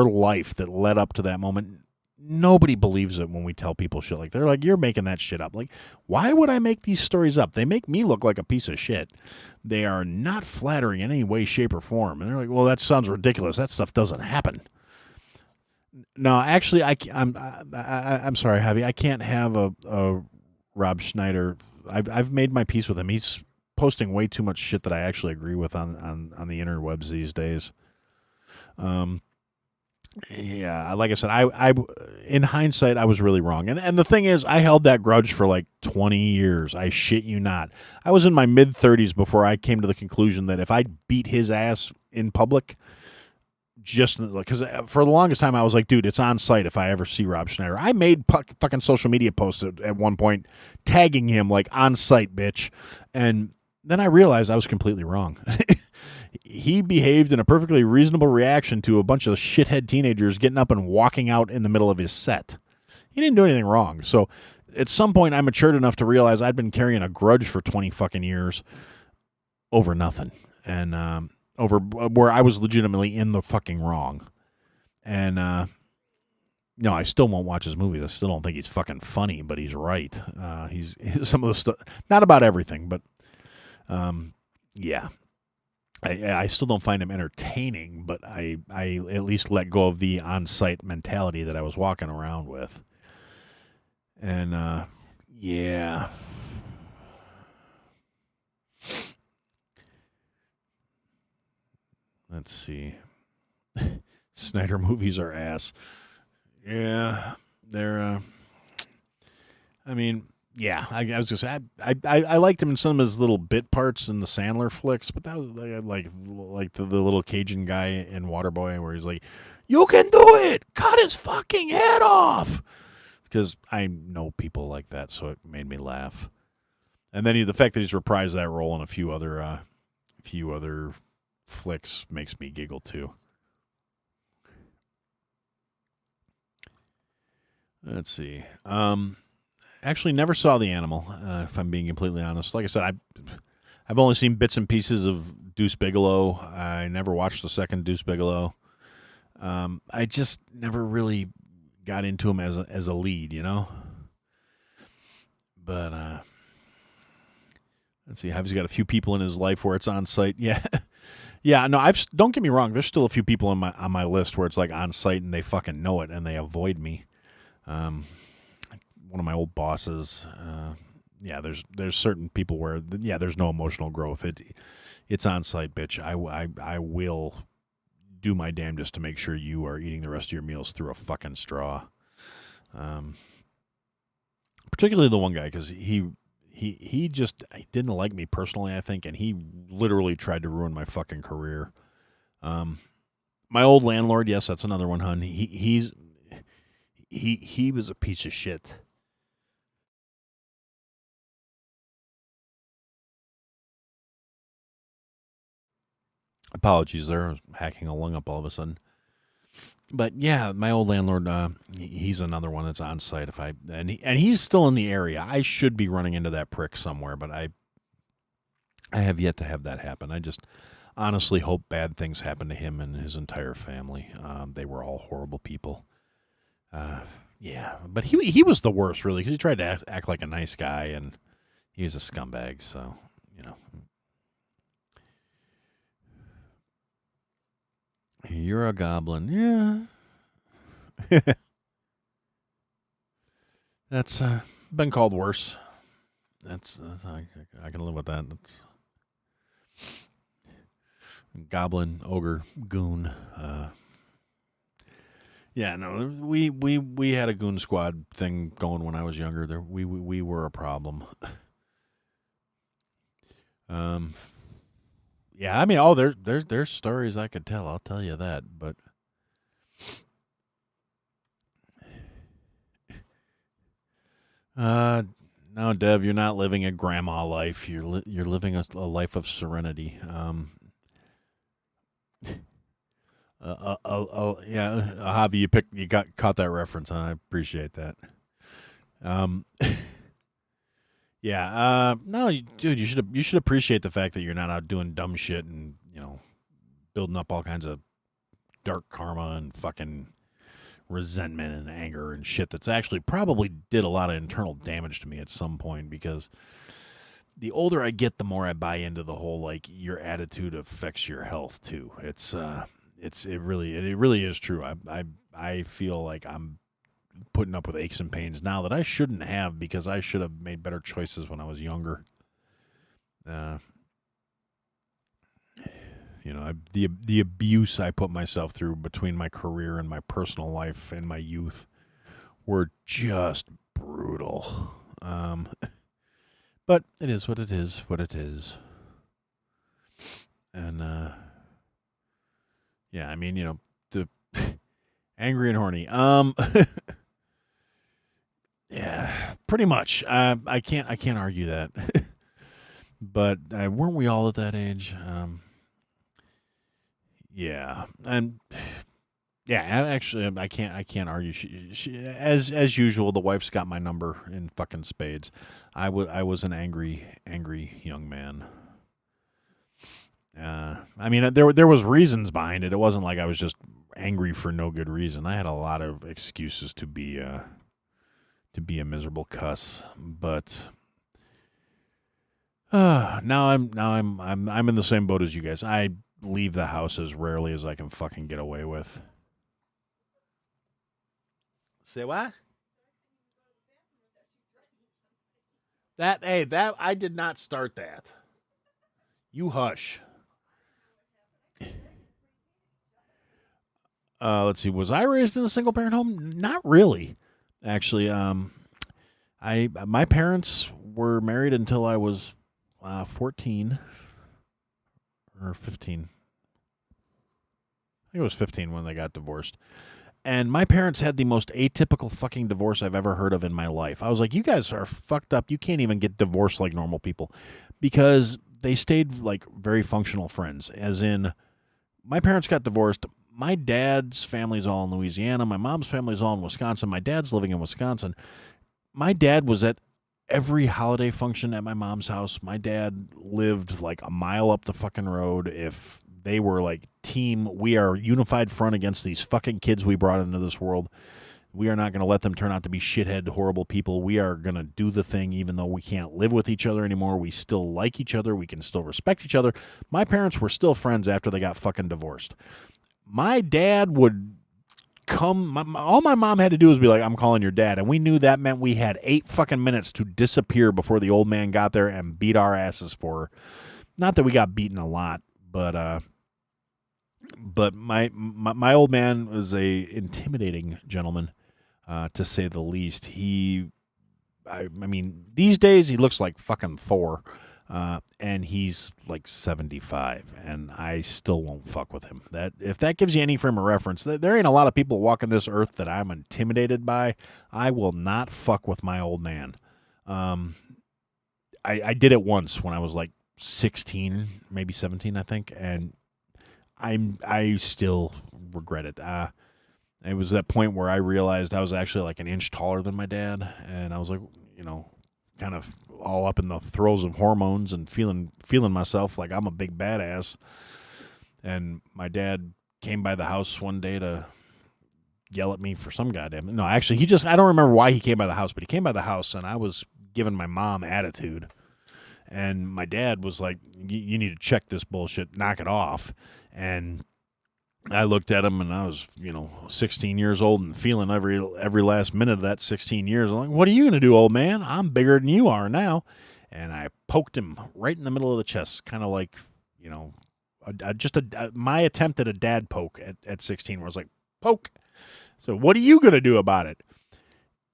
life that led up to that moment, nobody believes it when we tell people shit like that. They're like, you're making that shit up. Like, why would I make these stories up? They make me look like a piece of shit. They are not flattering in any way, shape, or form. And they're like, well, that sounds ridiculous. That stuff doesn't happen. No, actually, I'm sorry, Javi. I can't have a Rob Schneider. I've made my peace with him. He's posting way too much shit that I actually agree with on the interwebs these days. Yeah, like I said, I in hindsight, I was really wrong. And the thing is, I held that grudge for like 20 years. I shit you not. I was in my mid-30s before I came to the conclusion that if I beat his ass in public, just because for the longest time I was like, dude, it's on site if I ever see Rob Schneider. I made fucking social media posts at one point tagging him like on site, bitch. And then I realized I was completely wrong. He behaved in a perfectly reasonable reaction to a bunch of shithead teenagers getting up and walking out in the middle of his set. He didn't do anything wrong. So at some point, I matured enough to realize I'd been carrying a grudge for 20 fucking years over nothing. And over where I was legitimately in the fucking wrong. And no, I still won't watch his movies. I still don't think he's fucking funny, but he's right. He's some of the stuff, not about everything, but yeah. I still don't find him entertaining, but I at least let go of the on-site mentality that I was walking around with. And yeah. Let's see. Snyder movies are ass. Yeah, they're. I mean, yeah. I was gonna say I liked him in some of his little bit parts in the Sandler flicks, but that was like the little Cajun guy in Waterboy where he's like, "You can do it! Cut his fucking head off!" Because I know people like that, so it made me laugh. And then the fact that he's reprised that role in a few other flicks makes me giggle too. Let's see. Actually, never saw The Animal. If I'm being completely honest, like I said, I've only seen bits and pieces of Deuce Bigalow. I never watched the second Deuce Bigalow. I just never really got into him as a lead, you know. But let's see. He's got a few people in his life where it's on site. Yeah, yeah. No, don't get me wrong. There's still a few people on my list where it's like on site and they fucking know it and they avoid me. One of my old bosses. Yeah, there's certain people where there's no emotional growth. It's on site, bitch. I will do my damnedest to make sure you are eating the rest of your meals through a fucking straw. Particularly the one guy, because he just didn't like me personally, I think, and he literally tried to ruin my fucking career. My old landlord, yes, that's another one, hun. He was a piece of shit. Apologies there. I was hacking a lung up all of a sudden. But yeah, my old landlord, he's another one that's on site. And he's still in the area. I should be running into that prick somewhere, but I have yet to have that happen. I just honestly hope bad things happen to him and his entire family. They were all horrible people. Yeah, but he was the worst, really, because he tried to act like a nice guy, and he was a scumbag. So you know. You're a goblin. Yeah. That's been called worse. That's I can live with that. That's goblin, ogre, goon. Yeah, no, we had a goon squad thing going when I was younger. There, we were a problem. Yeah, I mean, there's stories I could tell. I'll tell you that, but no, Dev, you're not living a grandma life. You're living a life of serenity. Yeah, Javi, you caught that reference, huh? I appreciate that. Um, yeah, no, dude, you should appreciate the fact that you're not out doing dumb shit and building up all kinds of dark karma and fucking resentment and anger and shit that's actually probably did a lot of internal damage to me at some point, because the older I get, the more I buy into the whole like your attitude affects your health too. It really is true. I feel like I'm putting up with aches and pains now that I shouldn't have, because I should have made better choices when I was younger. The abuse I put myself through between my career and my personal life and my youth were just brutal. But it is what it is. What it is. And yeah, I mean, the angry and horny. Yeah, pretty much. I can't argue that. But weren't we all at that age? Yeah, and yeah, actually, I can't argue. As usual, the wife's got my number in fucking spades. I was an angry young man. I mean, there was reasons behind it. It wasn't like I was just angry for no good reason. I had a lot of excuses to be a miserable cuss, but now I'm in the same boat as you guys. I leave the house as rarely as I can fucking get away with. Say what? That I did not start that. You hush. Let's see. Was I raised in a single parent home? Not really, actually. I my parents were married until I was 14 or 15. I think it was 15 when they got divorced. And my parents had the most atypical fucking divorce I've ever heard of in my life. I was like, you guys are fucked up. You can't even get divorced like normal people, because they stayed like very functional friends. As in, my parents got divorced. My dad's family's all in Louisiana. My mom's family's all in Wisconsin. My dad's living in Wisconsin. My dad was at every holiday function at my mom's house. My dad lived like a mile up the fucking road. If they were like, team, we are unified front against these fucking kids we brought into this world. We are not going to let them turn out to be shithead, horrible people. We are going to do the thing even though we can't live with each other anymore. We still like each other. We can still respect each other. My parents were still friends after they got fucking divorced. My dad would come. All my mom had to do was be like, I'm calling your dad. And we knew that meant we had 8 fucking minutes to disappear before the old man got there and beat our asses for her. Not that we got beaten a lot, but my old man was a intimidating gentleman, to say the least. I mean, these days he looks like fucking Thor, and he's like 75, and I still won't fuck with him. That if that gives you any frame of reference, there ain't a lot of people walking this earth that I'm intimidated by. I will not fuck with my old man. I did it once when I was like 16, maybe 17, I think, and I still regret it. It was that point where I realized I was actually like an inch taller than my dad, and I was like, kind of all up in the throes of hormones and feeling myself like I'm a big badass. And my dad came by the house one day to yell at me for some goddamn. No, actually, I don't remember why he came by the house, but he came by the house, and I was giving my mom attitude. And my dad was like, you need to check this bullshit, knock it off. And I looked at him, and I was, 16 years old and feeling every last minute of that 16 years. I'm like, what are you going to do, old man? I'm bigger than you are now. And I poked him right in the middle of the chest, kind of like, my attempt at a dad poke at 16, where I was like, poke. So what are you going to do about it?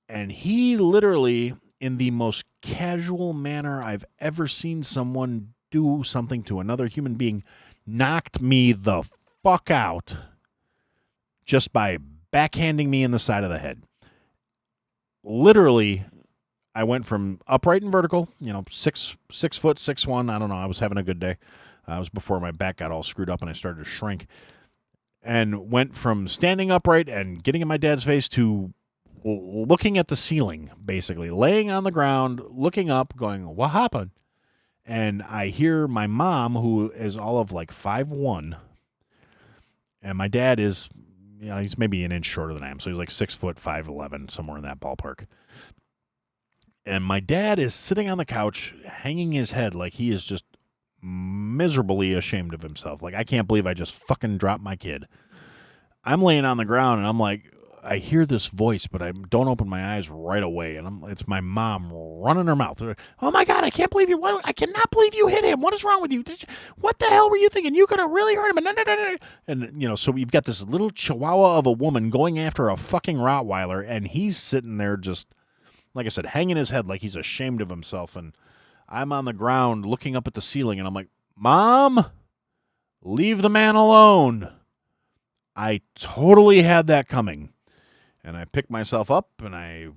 And he literally, in the most casual manner I've ever seen someone do something to another human being, knocked me the fuck out just by backhanding me in the side of the head. Literally, I went from upright and vertical, 6 foot 6'1". I don't know. I was having a good day. It was before my back got all screwed up and I started to shrink. And went from standing upright and getting in my dad's face to looking at the ceiling, basically laying on the ground, looking up, going, "What happened?" And I hear my mom, who is all of like 5'1", and my dad is, he's maybe an inch shorter than I am. So he's like 6 foot 5'11", somewhere in that ballpark. And my dad is sitting on the couch, hanging his head like he is just miserably ashamed of himself. Like, I can't believe I just fucking dropped my kid. I'm laying on the ground, and I'm like, I hear this voice, but I don't open my eyes right away. And it's my mom running her mouth. Oh my God, I can't believe you. I cannot believe you hit him. What is wrong with you? What the hell were you thinking? You could have really hurt him. And, so we've got this little chihuahua of a woman going after a fucking Rottweiler. And he's sitting there just, like I said, hanging his head like he's ashamed of himself. And I'm on the ground looking up at the ceiling. And I'm like, Mom, leave the man alone. I totally had that coming. And I picked myself up, and I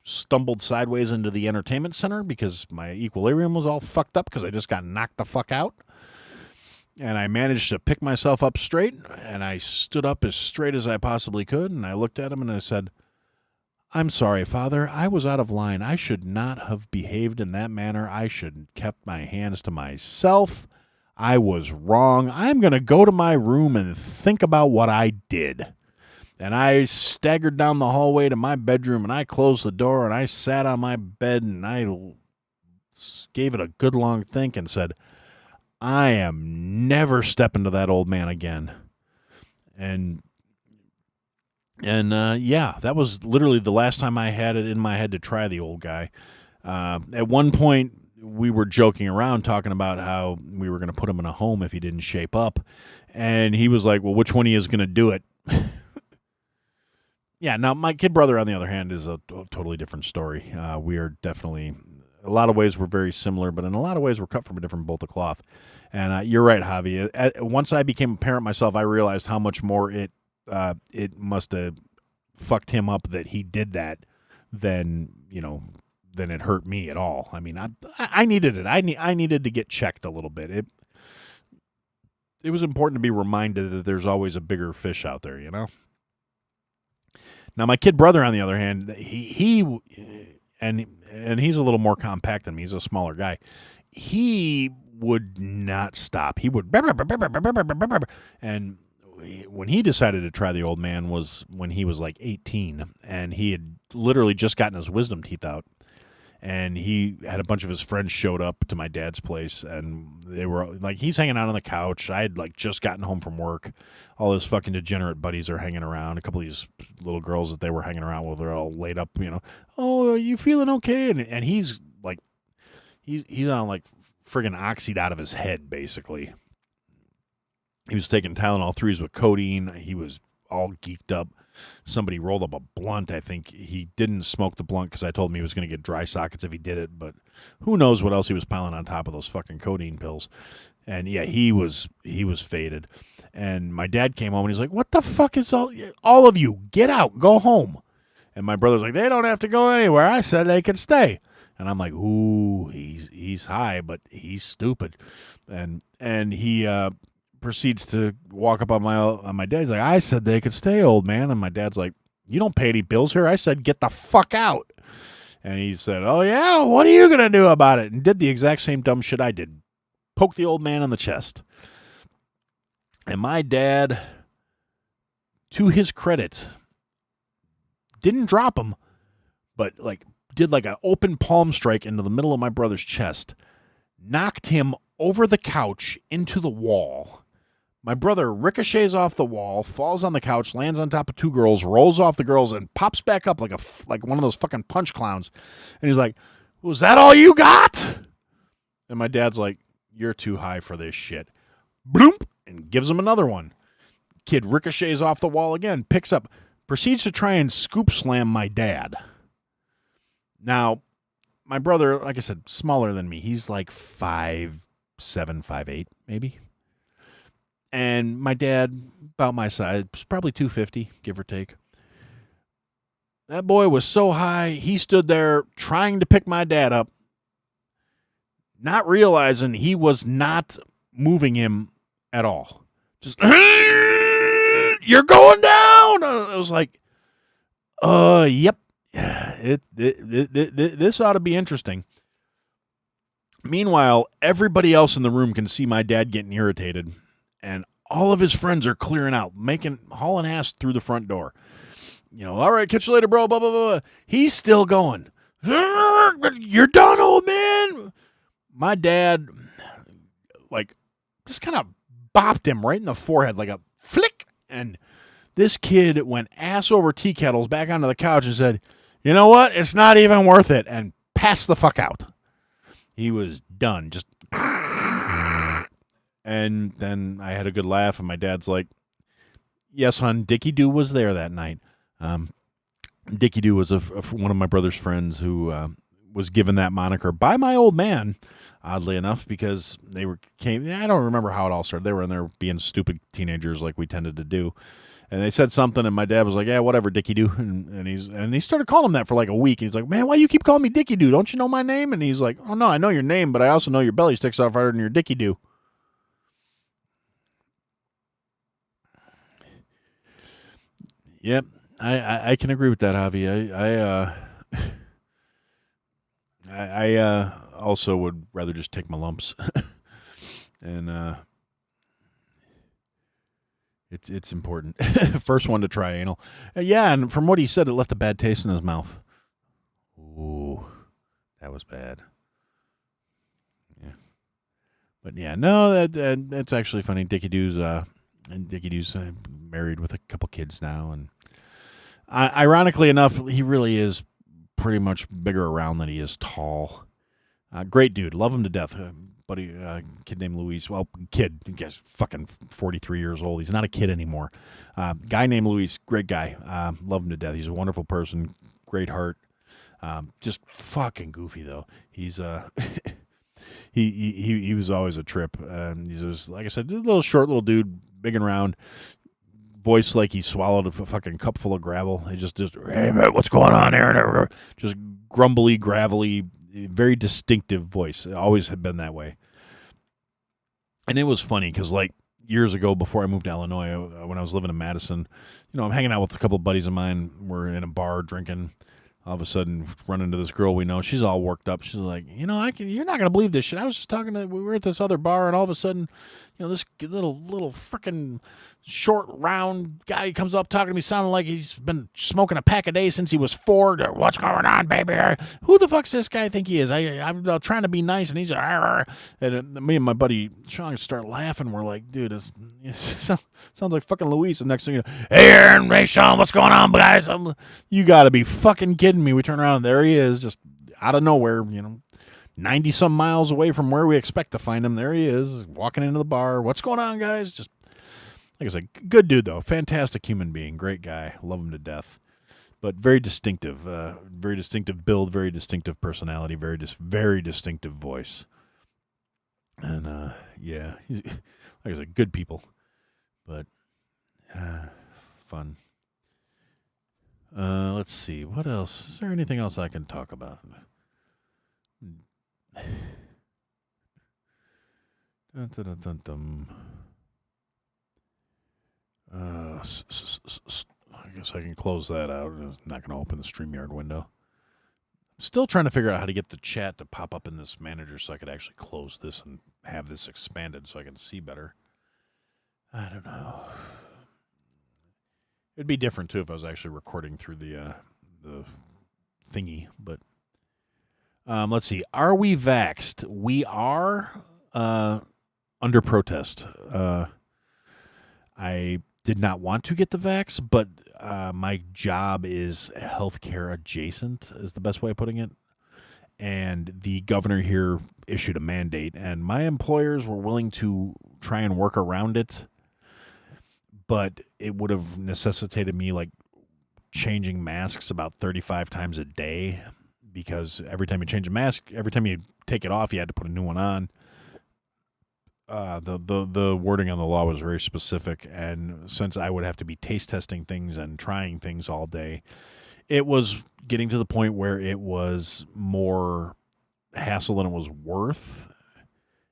stumbled sideways into the entertainment center because my equilibrium was all fucked up because I just got knocked the fuck out. And I managed to pick myself up straight, and I stood up as straight as I possibly could, and I looked at him and I said, "I'm sorry, Father. I was out of line. I should not have behaved in that manner. I should have kept my hands to myself. I was wrong. I'm going to go to my room and think about what I did." And I staggered down the hallway to my bedroom, and I closed the door, and I sat on my bed, and I gave it a good long think and said, "I am never stepping to that old man again." And yeah, that was literally the last time I had it in my head to try the old guy. At one point, we were joking around talking about how we were going to put him in a home if he didn't shape up. And he was like, "Well, which one of you is going to do it?" Yeah, now my kid brother, on the other hand, is a totally different story. We are definitely, a lot of ways we're very similar, but in a lot of ways we're cut from a different bolt of cloth. And you're right, Javi. Once I became a parent myself, I realized how much more it must have fucked him up that he did that than it hurt me at all. I mean, I needed it. I needed to get checked a little bit. It was important to be reminded that there's always a bigger fish out there, Now, my kid brother, on the other hand, he's a little more compact than me. He's a smaller guy. He would not stop. He would, and when he decided to try the old man was when he was like 18, and he had literally just gotten his wisdom teeth out. And he had a bunch of his friends showed up to my dad's place, and they were like, he's hanging out on the couch. I had like just gotten home from work. All his fucking degenerate buddies are hanging around. A couple of these little girls that they were hanging around with, they're all laid up, "Oh, are you feeling okay?" And he's like, he's on like friggin' oxyed out of his head, basically. He was taking Tylenol 3s with codeine. He was all geeked up. Somebody rolled up a blunt. I think he didn't smoke the blunt because I told him he was going to get dry sockets if he did it, but who knows what else he was piling on top of those fucking codeine pills. And yeah, he was faded. And my dad came home and he's like, "What the fuck is all of you? Get out, go home." And my brother's like, "They don't have to go anywhere. I said they could stay." And I'm like, "Ooh, he's high, but he's stupid." And he proceeds to walk up on my dad. He's like, "I said they could stay, old man." And my dad's like, "You don't pay any bills here. I said get the fuck out." And he said, "Oh yeah, what are you gonna do about it?" And did the exact same dumb shit I did. Poke the old man in the chest. And my dad, to his credit, didn't drop him, but like did like an open palm strike into the middle of my brother's chest, knocked him over the couch into the wall. My brother ricochets off the wall, falls on the couch, lands on top of two girls, rolls off the girls, and pops back up like one of those fucking punch clowns. And he's like, "Was that all you got?" And my dad's like, "You're too high for this shit." Bloop! And gives him another one. Kid ricochets off the wall again, picks up, proceeds to try and scoop slam my dad. Now, my brother, like I said, smaller than me. He's like 5'7", 5'8", maybe. And my dad, about my size, was probably 250, give or take. That boy was so high, he stood there trying to pick my dad up, not realizing he was not moving him at all. Just, "You're going down!" I was like, yep. This ought to be interesting. Meanwhile, everybody else in the room can see my dad getting irritated, and all of his friends are clearing out, hauling ass through the front door. "All right, catch you later, bro, blah, blah, blah." He's still going. "You're done, old man." My dad, like, just kind of bopped him right in the forehead, like a flick, and this kid went ass over tea kettles back onto the couch and said, "You know what? It's not even worth it," and passed the fuck out. He was done. Just and then I had a good laugh, and my dad's like, "Yes, hon, Dickie Doo was there that night." Dickie Doo was one of my brother's friends who was given that moniker by my old man, oddly enough, because I don't remember how it all started. They were in there being stupid teenagers like we tended to do. And they said something, and my dad was like, "Yeah, whatever, Dickie Doo." And he started calling him that for like a week. And he's like, "Man, why you keep calling me Dickie Doo? Don't you know my name?" And he's like, "Oh, no, I know your name, but I also know your belly sticks out harder than your Dickie Doo." Yep, I can agree with that, Javi. I also would rather just take my lumps, and it's important. First one to try anal. Yeah, and from what he said, it left a bad taste in his mouth. Ooh, that was bad. Yeah, but yeah, no, that's actually funny. Dickie Doo's married with a couple kids now, and ironically enough, he really is pretty much bigger around than he is tall. Great dude, love him to death. Buddy, kid named Luis. Well, kid, I guess, fucking 43 years old. He's not a kid anymore. Guy named Luis, great guy. Love him to death. He's a wonderful person, great heart. Just fucking goofy though. He's he was always a trip. He's just, like I said, a little short little dude, big and round. Voice like he swallowed a fucking cup full of gravel. He just hey man, what's going on there? Just grumbly, gravelly, very distinctive voice. It always had been that way. And it was funny because like years ago, before I moved to Illinois, when I was living in Madison, I'm hanging out with a couple of buddies of mine. We're in a bar drinking. All of a sudden, run into this girl we know. She's all worked up. She's like, you're not gonna believe this shit. I was just we were at this other bar, and all of a sudden, this little freaking short, round guy comes up talking to me, sounding like he's been smoking a pack a day since he was 4. What's going on, baby? Who the fuck's this guy think he is? I'm trying to be nice, and he's and me and my buddy Sean start laughing. We're like, dude, it sounds like fucking Luis. The next thing hey Aaron, hey Sean, what's going on, guys? You gotta be fucking kidding me. We turn around, and there he is, just out of nowhere, 90 some miles away from where we expect to find him. There he is, walking into the bar. What's going on, guys? Just like I said, good dude though, fantastic human being, great guy, love him to death. But very distinctive build, very distinctive personality, very distinctive voice. And yeah, like I said, good people, but fun. Let's see, what else? Is there anything else I can talk about? Dun, dun, dun, dun, dun. I guess I can close that out. I'm not going to open the StreamYard window. I'm still trying to figure out how to get the chat to pop up in this manager so I could actually close this and have this expanded so I can see better. I don't know. It'd be different too if I was actually recording through the thingy. But let's see. Are we vaxxed? We are under protest. I did not want to get the vax, but my job is healthcare adjacent, is the best way of putting it. And the governor here issued a mandate, and my employers were willing to try and work around it, but it would have necessitated me like changing masks about 35 times a day, because every time you change a mask, every time you take it off, you had to put a new one on. The wording on the law was very specific, and since I would have to be taste testing things and trying things all day, it was getting to the point where it was more hassle than it was worth,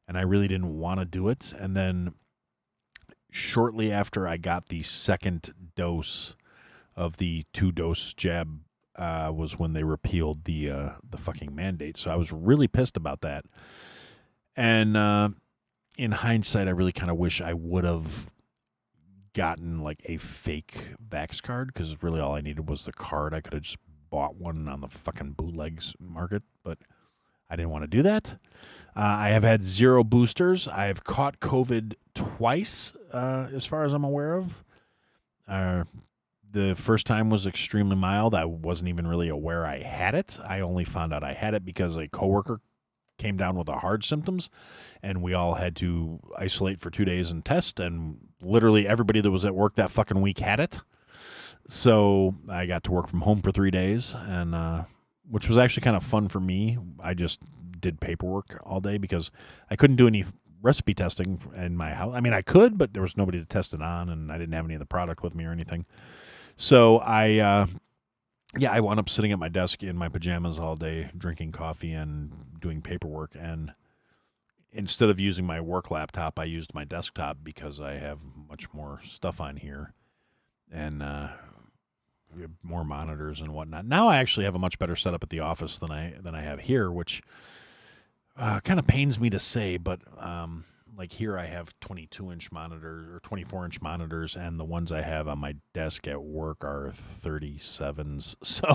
and I really didn't want to do it. And then shortly after I got the second dose of the 2-dose jab was when they repealed the fucking mandate. So I was really pissed about that. And in hindsight, I really kind of wish I would have gotten like a fake vax card, because really all I needed was the card. I could have just bought one on the fucking bootlegs market, but I didn't want to do that. I have had 0 boosters. I have caught COVID twice, as far as I'm aware of. The first time was extremely mild. I wasn't even really aware I had it. I only found out I had it because a coworker came down with the hard symptoms, and we all had to isolate for 2 days and test, and literally everybody that was at work that fucking week had it. So I got to work from home for 3 days, and which was actually kind of fun for me. I just did paperwork all day because I couldn't do any recipe testing in my house. I mean, I could, but there was nobody to test it on, and I didn't have any of the product with me or anything. So I wound up sitting at my desk in my pajamas all day, drinking coffee and doing paperwork. And instead of using my work laptop, I used my desktop because I have much more stuff on here. And more monitors and whatnot. Now I actually have a much better setup at the office than I have here, which kind of pains me to say, but like here I have 22-inch monitors or 24-inch monitors, and the ones I have on my desk at work are 37s. So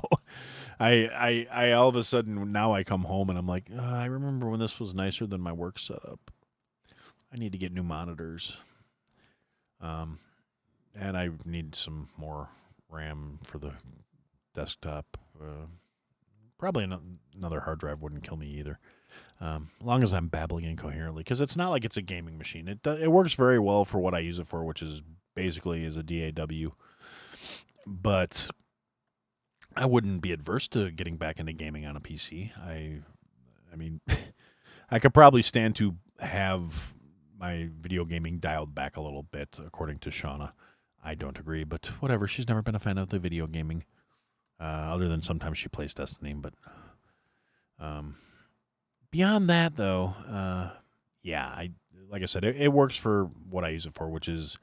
I all of a sudden now I come home and I'm like, I remember when this was nicer than my work setup. I need to get new monitors. And I need some more RAM for the desktop. Probably another hard drive wouldn't kill me either. As long as I'm babbling incoherently, because it's not like it's a gaming machine. It works very well for what I use it for, which is basically as a DAW. But I wouldn't be adverse to getting back into gaming on a PC. I mean, I could probably stand to have my video gaming dialed back a little bit, according to Shauna. I don't agree, but whatever. She's never been a fan of the video gaming, other than sometimes she plays Destiny. But beyond that, though, yeah, like I said, it works for what I use it for, which is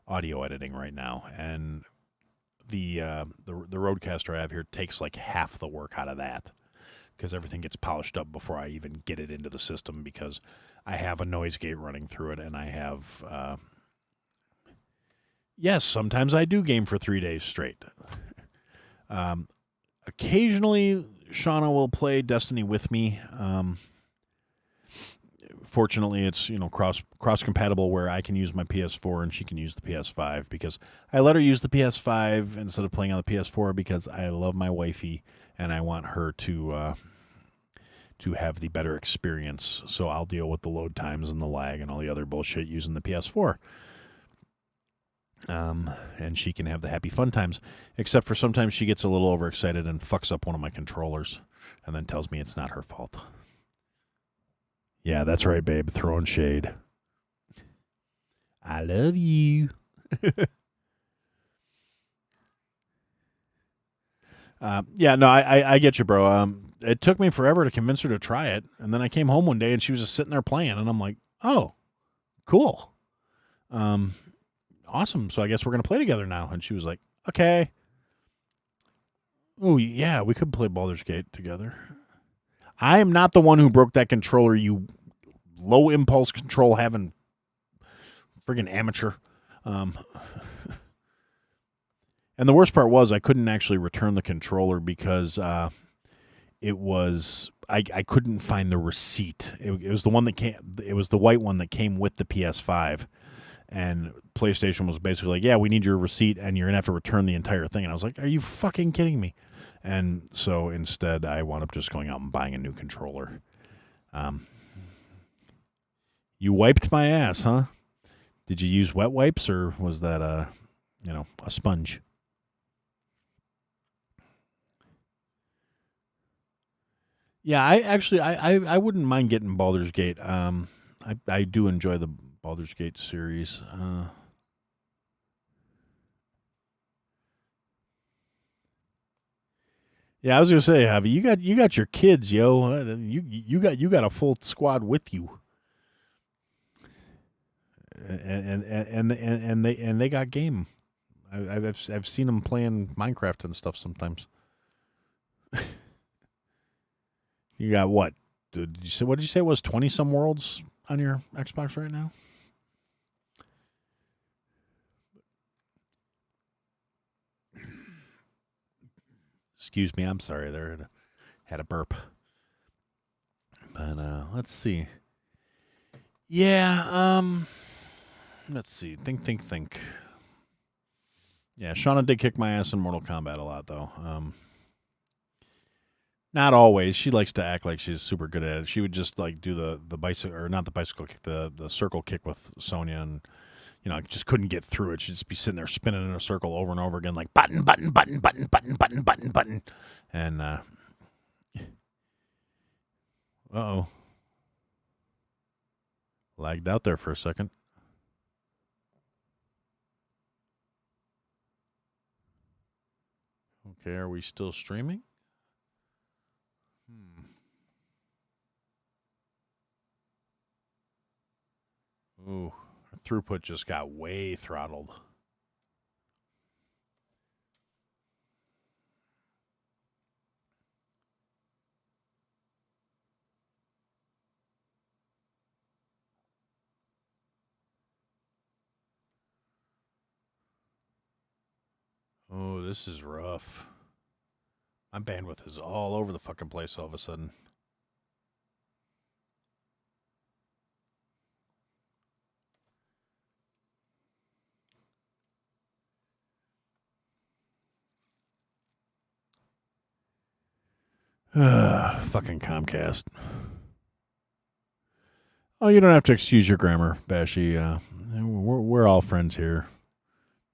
audio editing right now. And the Rodecaster I have here takes like half the work out of that, because everything gets polished up before I even get it into the system, because I have a noise gate running through it, and I have yes, sometimes I do game for 3 days straight. Occasionally, Shauna will play Destiny with me. Fortunately, it's cross compatible where I can use my PS4 and she can use the PS5, because I let her use the PS5 instead of playing on the PS4 because I love my wifey and I want her to have the better experience. So I'll deal with the load times and the lag and all the other bullshit using the PS4. And she can have the happy fun times, except for sometimes she gets a little overexcited and fucks up one of my controllers and then tells me it's not her fault. Yeah, that's right, babe. Throwing shade. I love you. Yeah, no, I get you, bro. It took me forever to convince her to try it, and then I came home one day and she was just sitting there playing, and I'm like, oh, cool. Awesome. So I guess we're going to play together now. And she was like, okay. Oh, yeah, we could play Baldur's Gate together. I am not the one who broke that controller, you low impulse control having friggin' amateur. And the worst part was I couldn't actually return the controller because it was I couldn't find the receipt. It was the one that came. It was the white one that came with the PS5. And PlayStation was basically like, yeah, we need your receipt and you're going to have to return the entire thing. And I was like, are you fucking kidding me? And so instead, I wound up just going out and buying a new controller. You wiped my ass, huh? Did you use wet wipes or was that a sponge? Yeah, I wouldn't mind getting Baldur's Gate. I do enjoy the Baldur's Gate series. Yeah, I was gonna say, Javi, you got your kids, yo. You got a full squad with you, and they got game. I've seen them playing Minecraft and stuff sometimes. You got what? Did you say? What did you say it was 20 some worlds on your Xbox right now? Excuse me, I'm sorry. There had a burp. But let's see. Yeah, let's see. Think. Yeah, Shauna did kick my ass in Mortal Kombat a lot, though. Not always. She likes to act like she's super good at it. She would just like do the bicycle, or not the bicycle kick, the circle kick with Sonya, and just couldn't get through it. She'd just be sitting there spinning in a circle over and over again, like button, button, button, button, button, button, button, button, and oh, lagged out there for a second. Okay, are we still streaming? Ooh, throughput just got way throttled. Oh, this is rough. My bandwidth is all over the fucking place all of a sudden. Fucking Comcast. Oh, you don't have to excuse your grammar, Bashy. We're all friends here.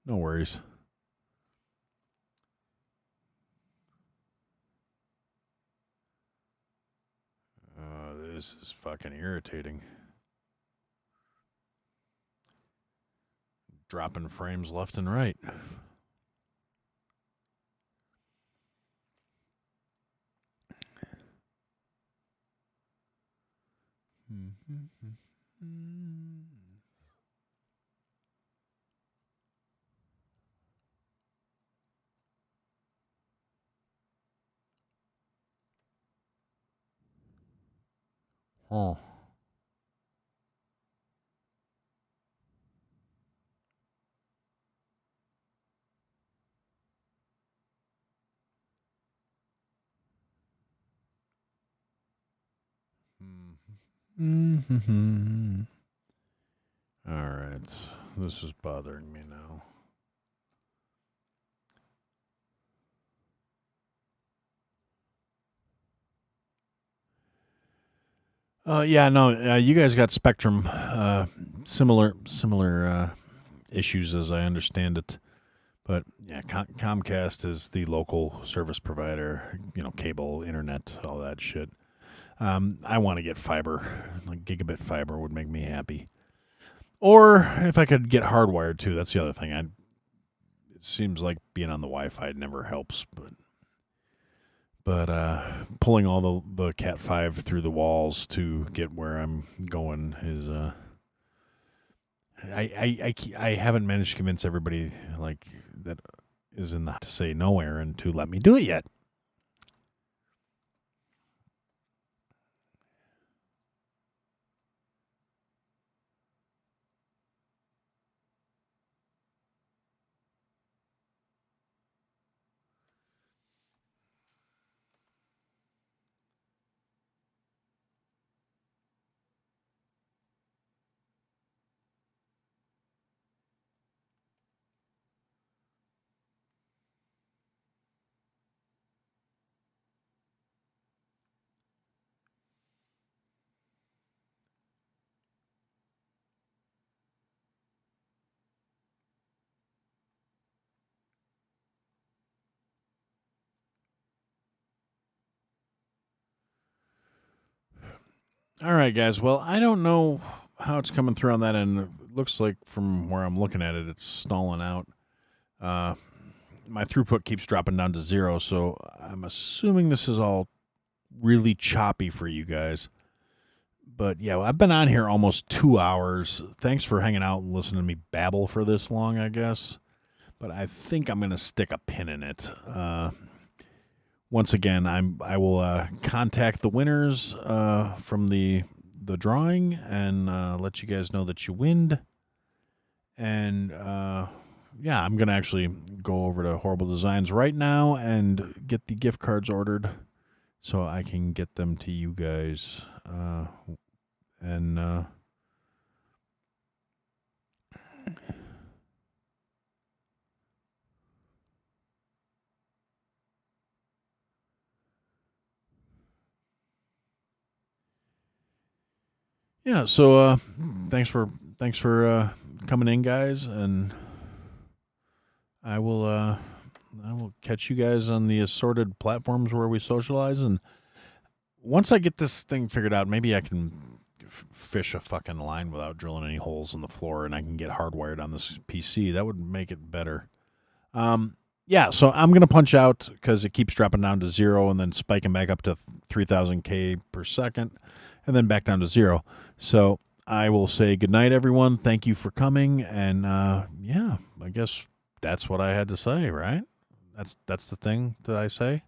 No worries. This is fucking irritating. Dropping frames left and right. Oh. Mm-hmm. All right. This is bothering me now. Yeah, no, you guys got Spectrum, similar issues as I understand it. But yeah, Comcast is the local service provider, cable, internet, all that shit. I want to get fiber. Like gigabit fiber would make me happy. Or if I could get hardwired too, that's the other thing. It seems like being on the Wi-Fi never helps, but pulling all the Cat 5 through the walls to get where I'm going is I haven't managed to convince everybody like that is in the to say no, Aaron, to let me do it yet. All right, guys. Well, I don't know how it's coming through on that end. It looks like from where I'm looking at it, it's stalling out. My throughput keeps dropping down to 0, so I'm assuming this is all really choppy for you guys. But yeah, I've been on here almost 2 hours. Thanks for hanging out and listening to me babble for this long, I guess. But I think I'm going to stick a pin in it. Once again, I will contact the winners from the drawing and let you guys know that you win. And yeah, I'm gonna actually go over to Horrible Designs right now and get the gift cards ordered, so I can get them to you guys. And yeah, so thanks for coming in, guys, and I will catch you guys on the assorted platforms where we socialize. And once I get this thing figured out, maybe I can fish a fucking line without drilling any holes in the floor, and I can get hardwired on this PC. That would make it better. Yeah, so I'm going to punch out because it keeps dropping down to 0 and then spiking back up to 3,000K per second and then back down to 0. So I will say goodnight, everyone. Thank you for coming. And yeah, I guess that's what I had to say, right? That's the thing that I say.